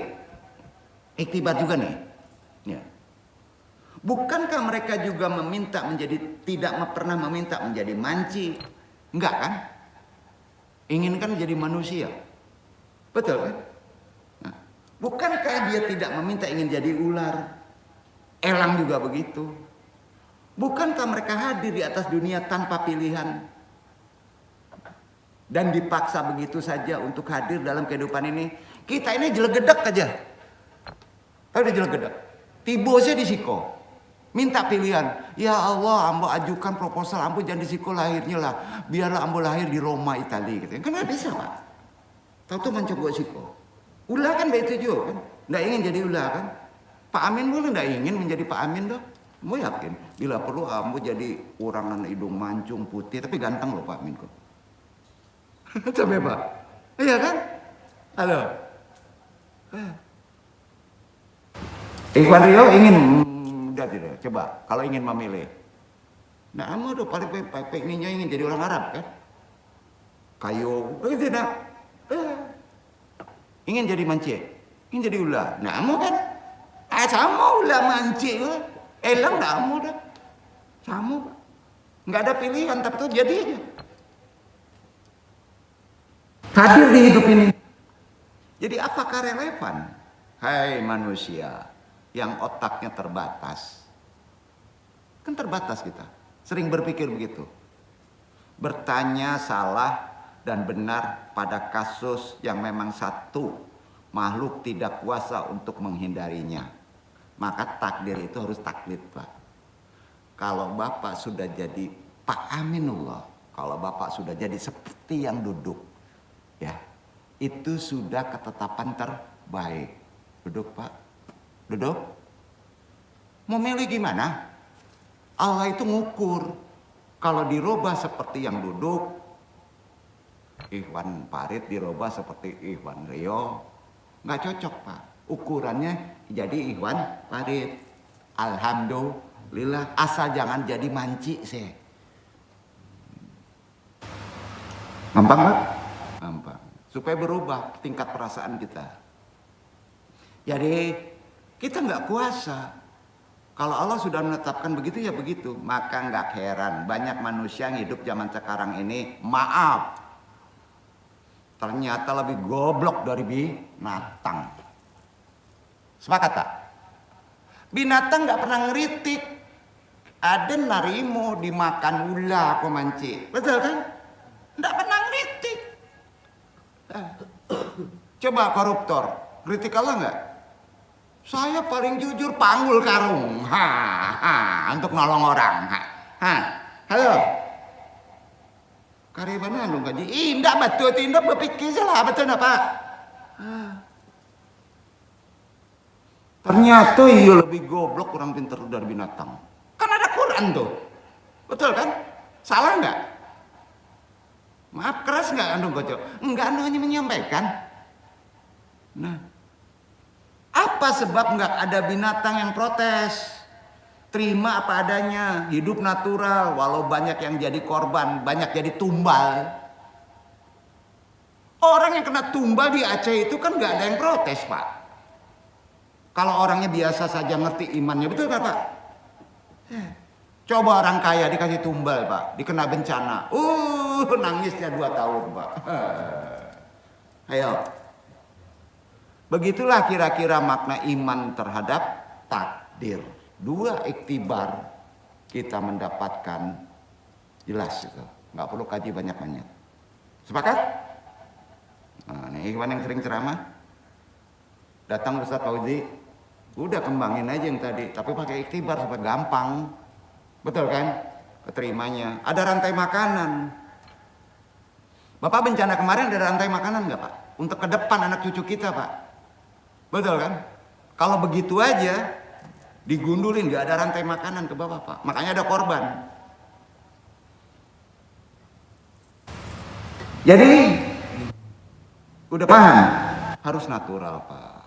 iktibar juga nih. Ya. Bukankah mereka juga tidak pernah meminta menjadi manci? Enggak kan? Inginkan menjadi manusia. Betul kan? Nah, bukankah dia tidak meminta ingin jadi ular? Elang juga begitu. Bukankah mereka hadir di atas dunia tanpa pilihan? Dan dipaksa begitu saja untuk hadir dalam kehidupan ini. Kita ini jelegedek aja. Udah jelegedek. Tibo saya disiko. Minta pilihan. Ya Allah, ambo ajukan proposal, ambo jangan disiko lahirnya lah. Biarlah ambo lahir di Roma, Italia gitu. Kan nggak bisa Pak. Tahu-tahu mencoba siko. Ulah kan begitu juga kan. Nggak ingin jadi ulah kan. Pak Amin boleh nggak ingin menjadi Pak Amin dah. Mau yakin. Bila perlu ambo jadi orangan hidung mancung putih. Tapi ganteng loh Pak Amin kok. Coba Pak. Iya kan? Halo. Ikhwan Rio ingin tidak. Coba kalau ingin memilih. Nah, kamu udah paling pengennya ingin jadi orang Arab kan? Kayu, tidak. Ingin jadi manci, ingin jadi ular. Nah, kamu kan? Sama ular manci, elang kamu dah. Sama, nggak ada pilihan tapi tuh jadi aja. hadir di hidup ini. Jadi apakah relevan? Hai manusia yang otaknya terbatas. Kan terbatas kita. Sering berpikir begitu. Bertanya salah dan benar pada kasus yang memang satu makhluk tidak kuasa untuk menghindarinya. Maka takdir itu harus taklid, Pak. Kalau Bapak sudah jadi Pak Aminullah, kalau Bapak sudah jadi seperti yang duduk, ya, itu sudah ketetapan terbaik. Duduk, Pak. Duduk. Mau milih gimana? Allah itu ngukur. Kalau dirubah seperti yang duduk, Ikhwan Farid dirubah seperti Ikhwan Rio, nggak cocok, Pak. Ukurannya jadi Ikhwan Farid. Alhamdulillah, asal jangan jadi manci sih. Gampang, Pak? Gampang. Supaya berubah tingkat perasaan kita. Jadi kita nggak kuasa. Kalau Allah sudah menetapkan begitu ya begitu. Maka nggak heran banyak manusia yang hidup zaman sekarang ini, maaf, ternyata lebih goblok dari binatang. Sepakat tak? Binatang nggak pernah ngeritik. Ada narimu dimakan ular komanci, betul kan? Nggak pernah ngeritik. Coba koruptor, kritik Allah nggak? Saya paling jujur panggul karung, untuk nolong orang, halo. Karibana lu gaji, indah betul, tindak berpikir salah betul apa? Ternyata iya lebih goblok orang pintar dari binatang. Kan ada Quran tuh, betul kan? Salah nggak? Maaf keras nggak anu Gojo? Enggak, anu hanya menyampaikan. Nah, apa sebab nggak ada binatang yang protes? Terima apa adanya, hidup natural, walau banyak yang jadi korban, banyak jadi tumbal. Orang yang kena tumbal di Aceh itu kan nggak ada yang protes, Pak. Kalau orangnya biasa saja ngerti imannya, betul kan, Pak? Coba orang kaya dikasih tumbal, Pak, dikena bencana, nangisnya 2 tahun, Pak. Ayo. Begitulah kira-kira makna iman terhadap takdir. 2 iktibar kita mendapatkan jelas itu. Nggak perlu kaji banyak-banyak. Sepakat? Nah, ini Ikhwan yang sering ceramah. Datang Ustaz Fauzi, udah kembangin aja yang tadi, tapi pakai iktibar supaya gampang. Betul kan? Keterimanya. Ada rantai makanan. Bapak bencana kemarin ada rantai makanan nggak, Pak? Untuk ke depan anak cucu kita, Pak. Betul kan? Kalau begitu aja digundulin, nggak ada rantai makanan ke bawah, Pak. Makanya ada korban. Jadi udah paham? Harus natural, Pak.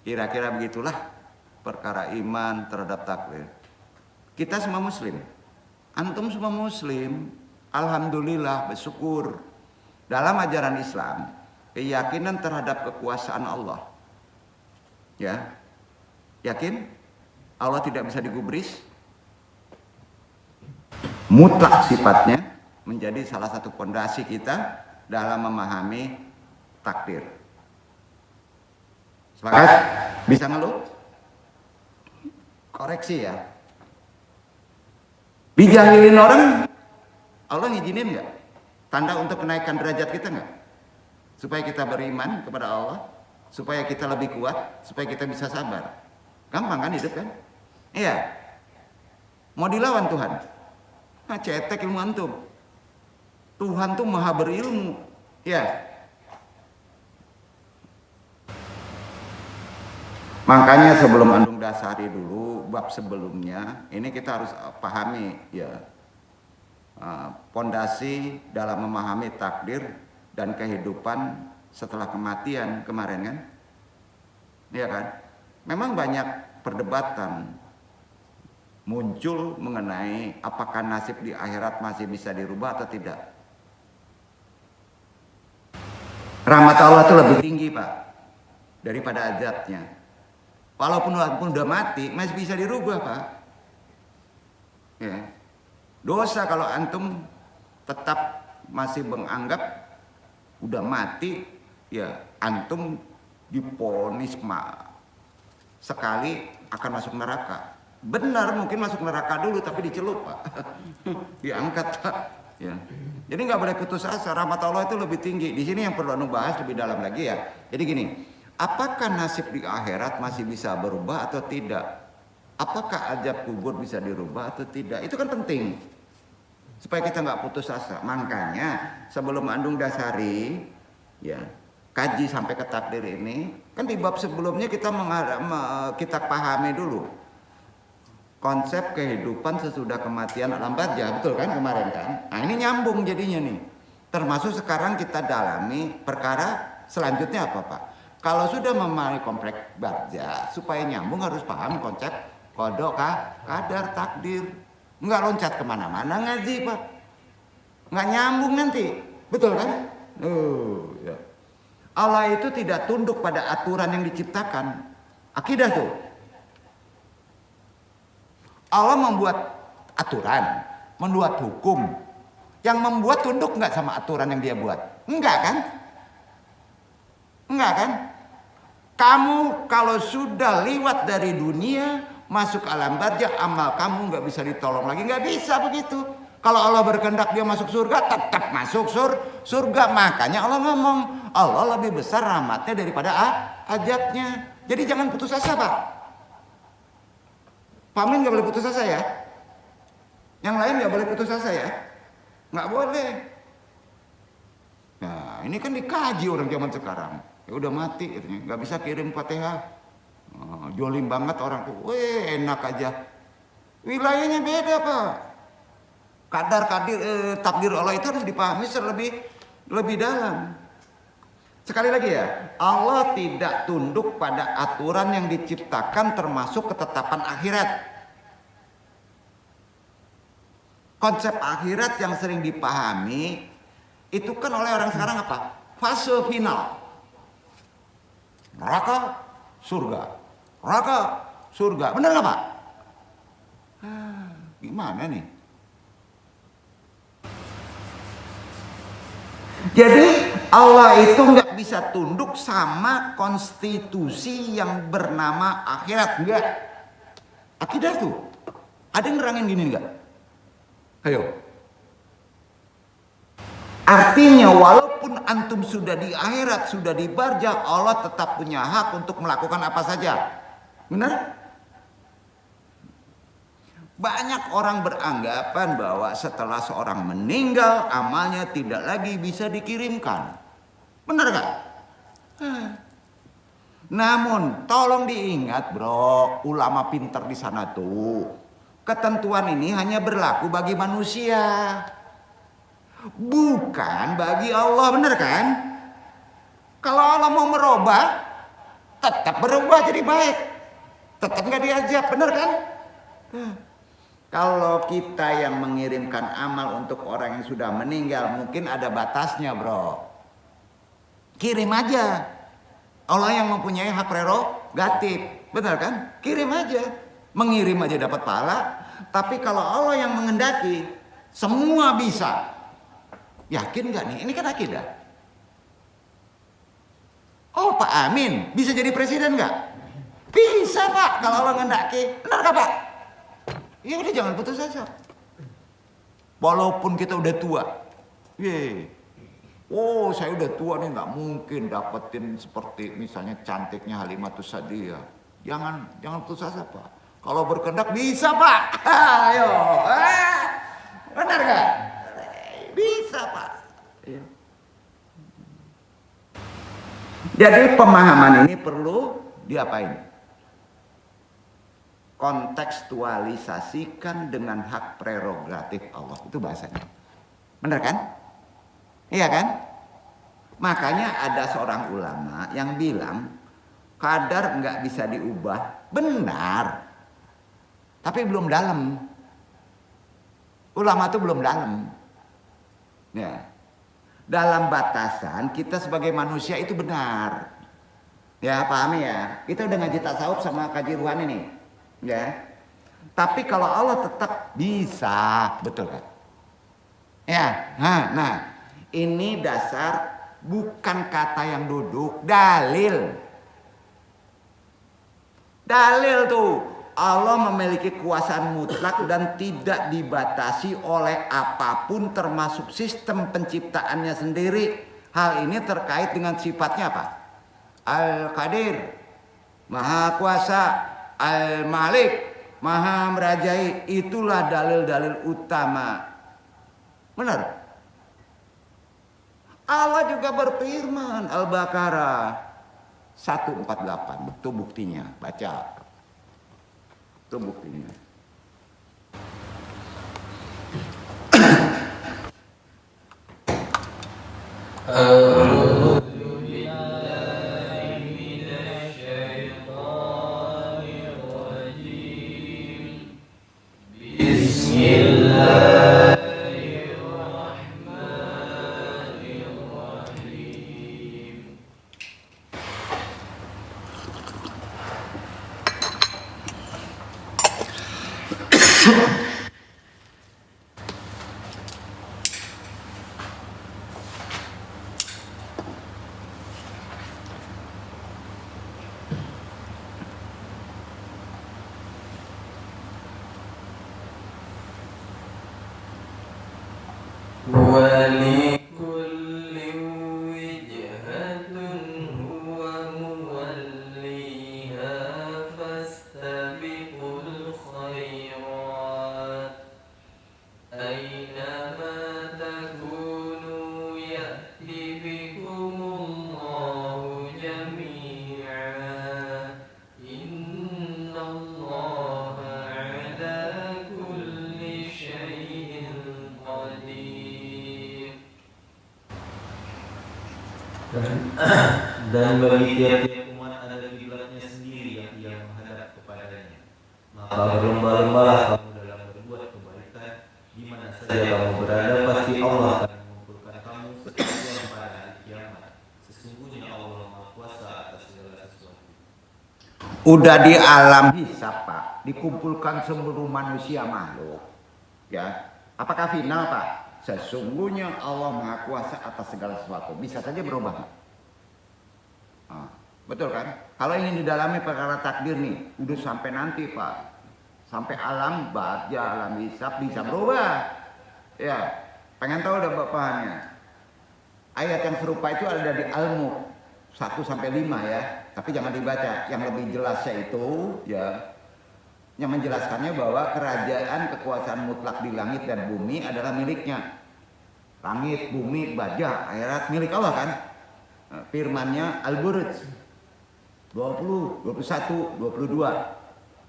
Kira-kira begitulah perkara iman terhadap takdir. Kita semua muslim. Antum semua muslim. Alhamdulillah, bersyukur. Dalam ajaran Islam, keyakinan terhadap kekuasaan Allah. Ya, yakin Allah tidak bisa digubris, mutlak sifatnya, menjadi salah satu pondasi kita dalam memahami takdir. Sepakat? Bisa ngeluh? Koreksi ya. Dijahilin orang, Allah ngizinin nggak? Tanda untuk kenaikan derajat kita nggak? Supaya kita beriman kepada Allah, supaya kita lebih kuat, supaya kita bisa sabar. Gampang kan hidup kan? Iya. Mau dilawan Tuhan? Nah, cetek ilmu antum. Tuhan tuh maha berilmu. Ya. Makanya sebelum antum dasari dulu bab sebelumnya, ini kita harus pahami ya. Pondasi dalam memahami takdir dan kehidupan setelah kematian kemarin kan? Iya kan? Memang banyak perdebatan muncul mengenai apakah nasib di akhirat masih bisa dirubah atau tidak. Rahmat Allah itu lebih tinggi, Pak, daripada azabnya. Walaupun udah mati masih bisa dirubah, Pak. Ya. Dosa kalau antum tetap masih menganggap Udah mati, ya antum diponis sekali akan masuk neraka. Benar, mungkin masuk neraka dulu tapi dicelup Pak. Diangkat Pak. Ya. Jadi nggak boleh putus asa. Rahmat Allah itu lebih tinggi. Di sini yang perlu anu bahas lebih dalam lagi ya. Jadi gini, apakah nasib di akhirat masih bisa berubah atau tidak? Apakah azab kubur bisa dirubah atau tidak? Itu kan penting supaya kita nggak putus asa. Makanya sebelum andung dasari, ya kaji sampai ke takdir ini, kan di bab sebelumnya kita pahami dulu konsep kehidupan sesudah kematian alam barzah, betul kan kemarin kan? Nah ini nyambung jadinya nih. Termasuk sekarang kita dalami perkara selanjutnya apa Pak? Kalau sudah memahami kompleks barzah, supaya nyambung harus paham konsep kodok kadar takdir. Nggak loncat kemana-mana ngaji Pak. Nggak nyambung nanti, betul kan? Ya. Allah itu tidak tunduk pada aturan yang diciptakan. Akidah tuh. Allah membuat aturan, membuat hukum. Yang membuat tunduk nggak sama aturan yang dia buat? Enggak kan? Enggak kan? Kamu kalau sudah lewat dari dunia, masuk alam barzah, amal kamu nggak bisa ditolong lagi. Nggak bisa begitu. Kalau Allah berkehendak dia masuk surga, tetap masuk surga. Makanya Allah ngomong, Allah lebih besar rahmatnya daripada azabnya. Jadi jangan putus asa Pak. Pak Amin nggak boleh putus asa ya. Yang lain nggak boleh putus asa ya. Nggak boleh. Nah ini kan dikaji orang zaman sekarang. Ya udah mati, nggak bisa kirim Fatihah. Jolim banget orang tuh. Weh enak aja. Wilayahnya beda Pak. Takdir Allah itu harus dipahami lebih dalam. Sekali lagi ya, Allah tidak tunduk pada aturan yang diciptakan termasuk ketetapan akhirat. Konsep akhirat yang sering dipahami itu kan oleh orang sekarang apa? Fase final. Neraka, surga. Neraka, surga. Benar nggak Pak? Gimana nih? Jadi Allah itu nggak bisa tunduk sama konstitusi yang bernama akhirat, enggak. Akidah tuh. Ada yang nerangin gini enggak? Ayo. Artinya walaupun antum sudah di akhirat, sudah di barzah, Allah tetap punya hak untuk melakukan apa saja. Benar? Banyak orang beranggapan bahwa setelah seorang meninggal, amalnya tidak lagi bisa dikirimkan. Benar gak? Namun, tolong diingat bro, ulama pintar di sana tuh. Ketentuan ini hanya berlaku bagi manusia. Bukan bagi Allah, benar kan? Kalau Allah mau merubah, tetap berubah jadi baik. Tetap gak diajak, benar kan? Kalau kita yang mengirimkan amal untuk orang yang sudah meninggal, mungkin ada batasnya bro. Kirim aja. Allah yang mempunyai hak prerogatif, benar kan? Kirim aja. Mengirim aja dapat pahala. Tapi kalau Allah yang mengendaki, semua bisa. Yakin gak nih? Ini kan akidah. Oh Pak Amin, bisa jadi presiden gak? Bisa Pak, kalau Allah mengendaki. Benar gak Pak? Ya udah jangan putus asa. Walaupun kita udah tua. Oh saya udah tua nih, nggak mungkin dapetin seperti misalnya cantiknya Halimatus Sa'diyah. Jangan putus asa Pak. Kalau berkehendak bisa Pak. Ayo. Benar gak? Bisa Pak. Jadi pemahaman ini perlu diapain? Kontekstualisasikan dengan hak prerogatif Allah. Itu bahasanya. Benar kan? Iya kan? Makanya ada seorang ulama yang bilang qadar nggak bisa diubah. Benar. Tapi belum dalam. Ulama itu belum dalam. Ya. Dalam batasan kita sebagai manusia itu benar. Ya pahami ya. Kita udah ngaji tasawuf sama kaji ruhani nih. Ya, tapi kalau Allah tetap bisa, betul kan? Ya, nah, ini dasar bukan kata yang duduk, dalil. Dalil tuh, Allah memiliki kekuasaan mutlak dan tidak dibatasi oleh apapun termasuk sistem penciptaannya sendiri. Hal ini terkait dengan sifatnya apa? Al-Qadir, Maha Kuasa, Al-Malik, Maha Merajai. Itulah dalil-dalil utama. Benar? Allah juga berfirman, Al-Baqarah 148. Itu buktinya, baca. Itu buktinya. ولكل وجهة هو موليها فاستبقوا الخيرات أينما تكونوا يأت بكم الله جميعا إن الله على كل شيء قدير. Dan bagi tiap-tiap umat ada kiblatnya sendiri yang ia menghadap kepadanya. Maka berlomba-lombalah kamu dalam berbuat kebaikan, di mana saja kamu berada pasti Allah akan mengumpulkan kamu sekalian pada hari kiamat. Sesungguhnya Allah Maha Kuasa atas segala sesuatu. Udah di alam hisab, Pak, dikumpulkan seluruh manusia makhluk. Ya, apakah final, Pak? Sesungguhnya Allah Maha Kuasa atas segala sesuatu. Bisa saja berubah. Betul kan? Kalau ingin didalami perkara takdir nih, udah sampai nanti, Pak. Sampai alam barja, alam hisab bisa berubah. Ya, pengen tahu udah bapahannya. Ayat yang serupa itu ada di Al-Mulk 1-5 ya. Tapi jangan dibaca. Yang lebih jelasnya itu ya, yang menjelaskannya bahwa kerajaan kekuasaan mutlak di langit dan bumi adalah miliknya. Langit, bumi, baja, akhirat milik Allah kan? Firmannya Al-Buruj 20, 21, 22.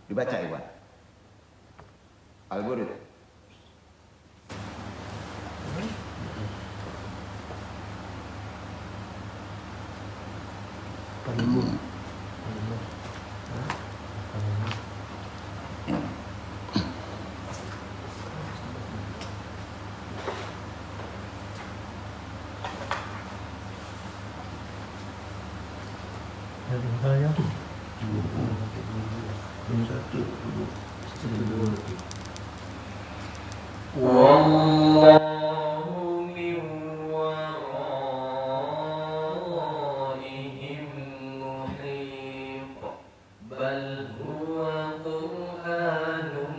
Dibaca Iwan. Al-Buruj. Wallahu min waraihim muhit bal huwa Qur'anun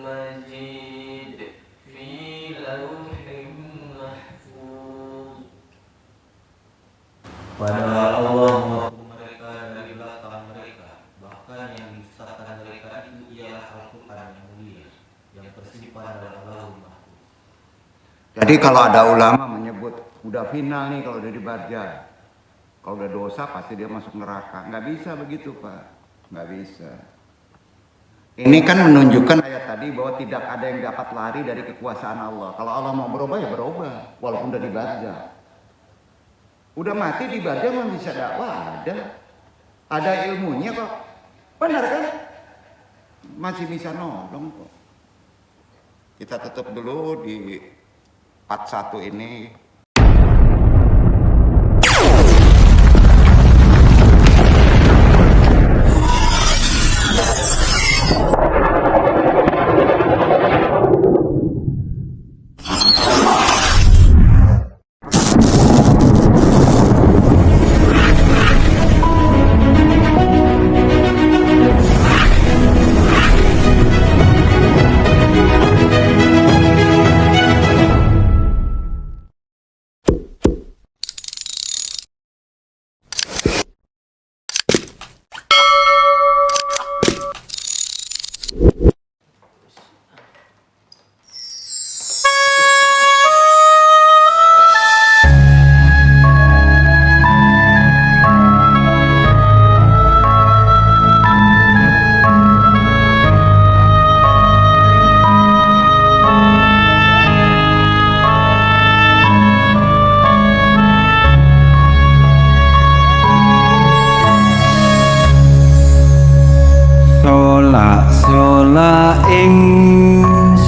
majid fi lawhin mahfuz. Padahal Allah mengaku mereka dari belakang mereka. Bahkan yang didustakan mereka itu ialah Al-Quran yang mulia, yang tersimpan dalam Lauhul Mahfuz. Jadi kalau ada ulama menyebut udah final nih kalau udah dibarja, kalau udah dosa pasti dia masuk neraka. Nggak bisa begitu, Pak. Nggak bisa. Ini kan menunjukkan ayat tadi bahwa tidak ada yang dapat lari dari kekuasaan Allah. Kalau Allah mau berubah ya berubah, walaupun udah dibarja. Udah mati dibarja mah bisa dakwah, ada ilmunya kok. Benar kan? Masih bisa nolong kok. Kita tutup dulu di part 1 ini.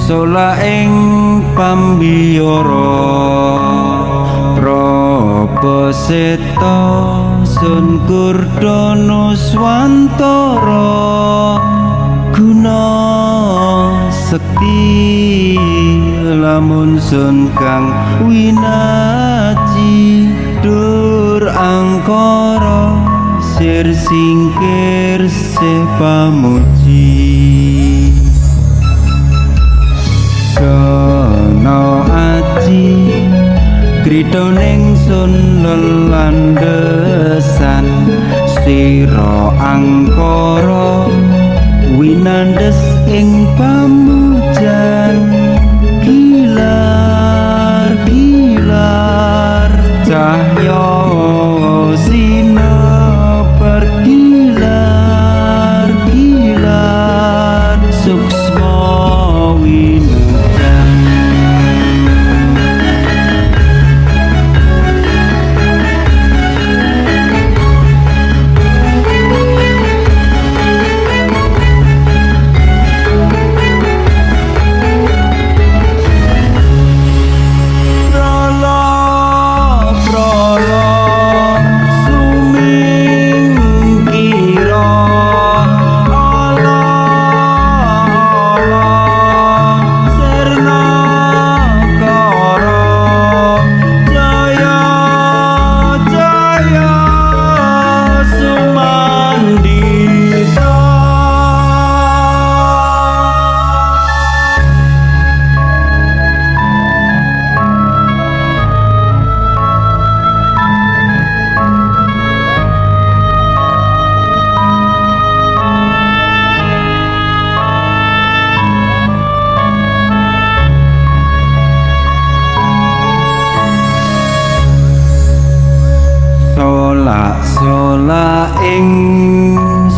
sola ing pambiyara Prabaseta sun kurdana swantara guna sekti lamun sun kang winaji dur angkara sir singkir sih pamuji dono aji kritoning sun lelandesan sira angkara winandes ing pamujan gilar gilar cahya sineper gilar gilar suksma winudan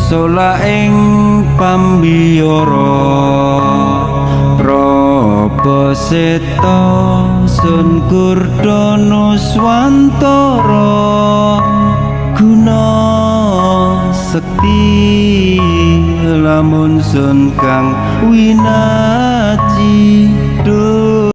sola ing pambiyara Prabaseta sun kurdana swantara guna sekti lamun sun kang winaji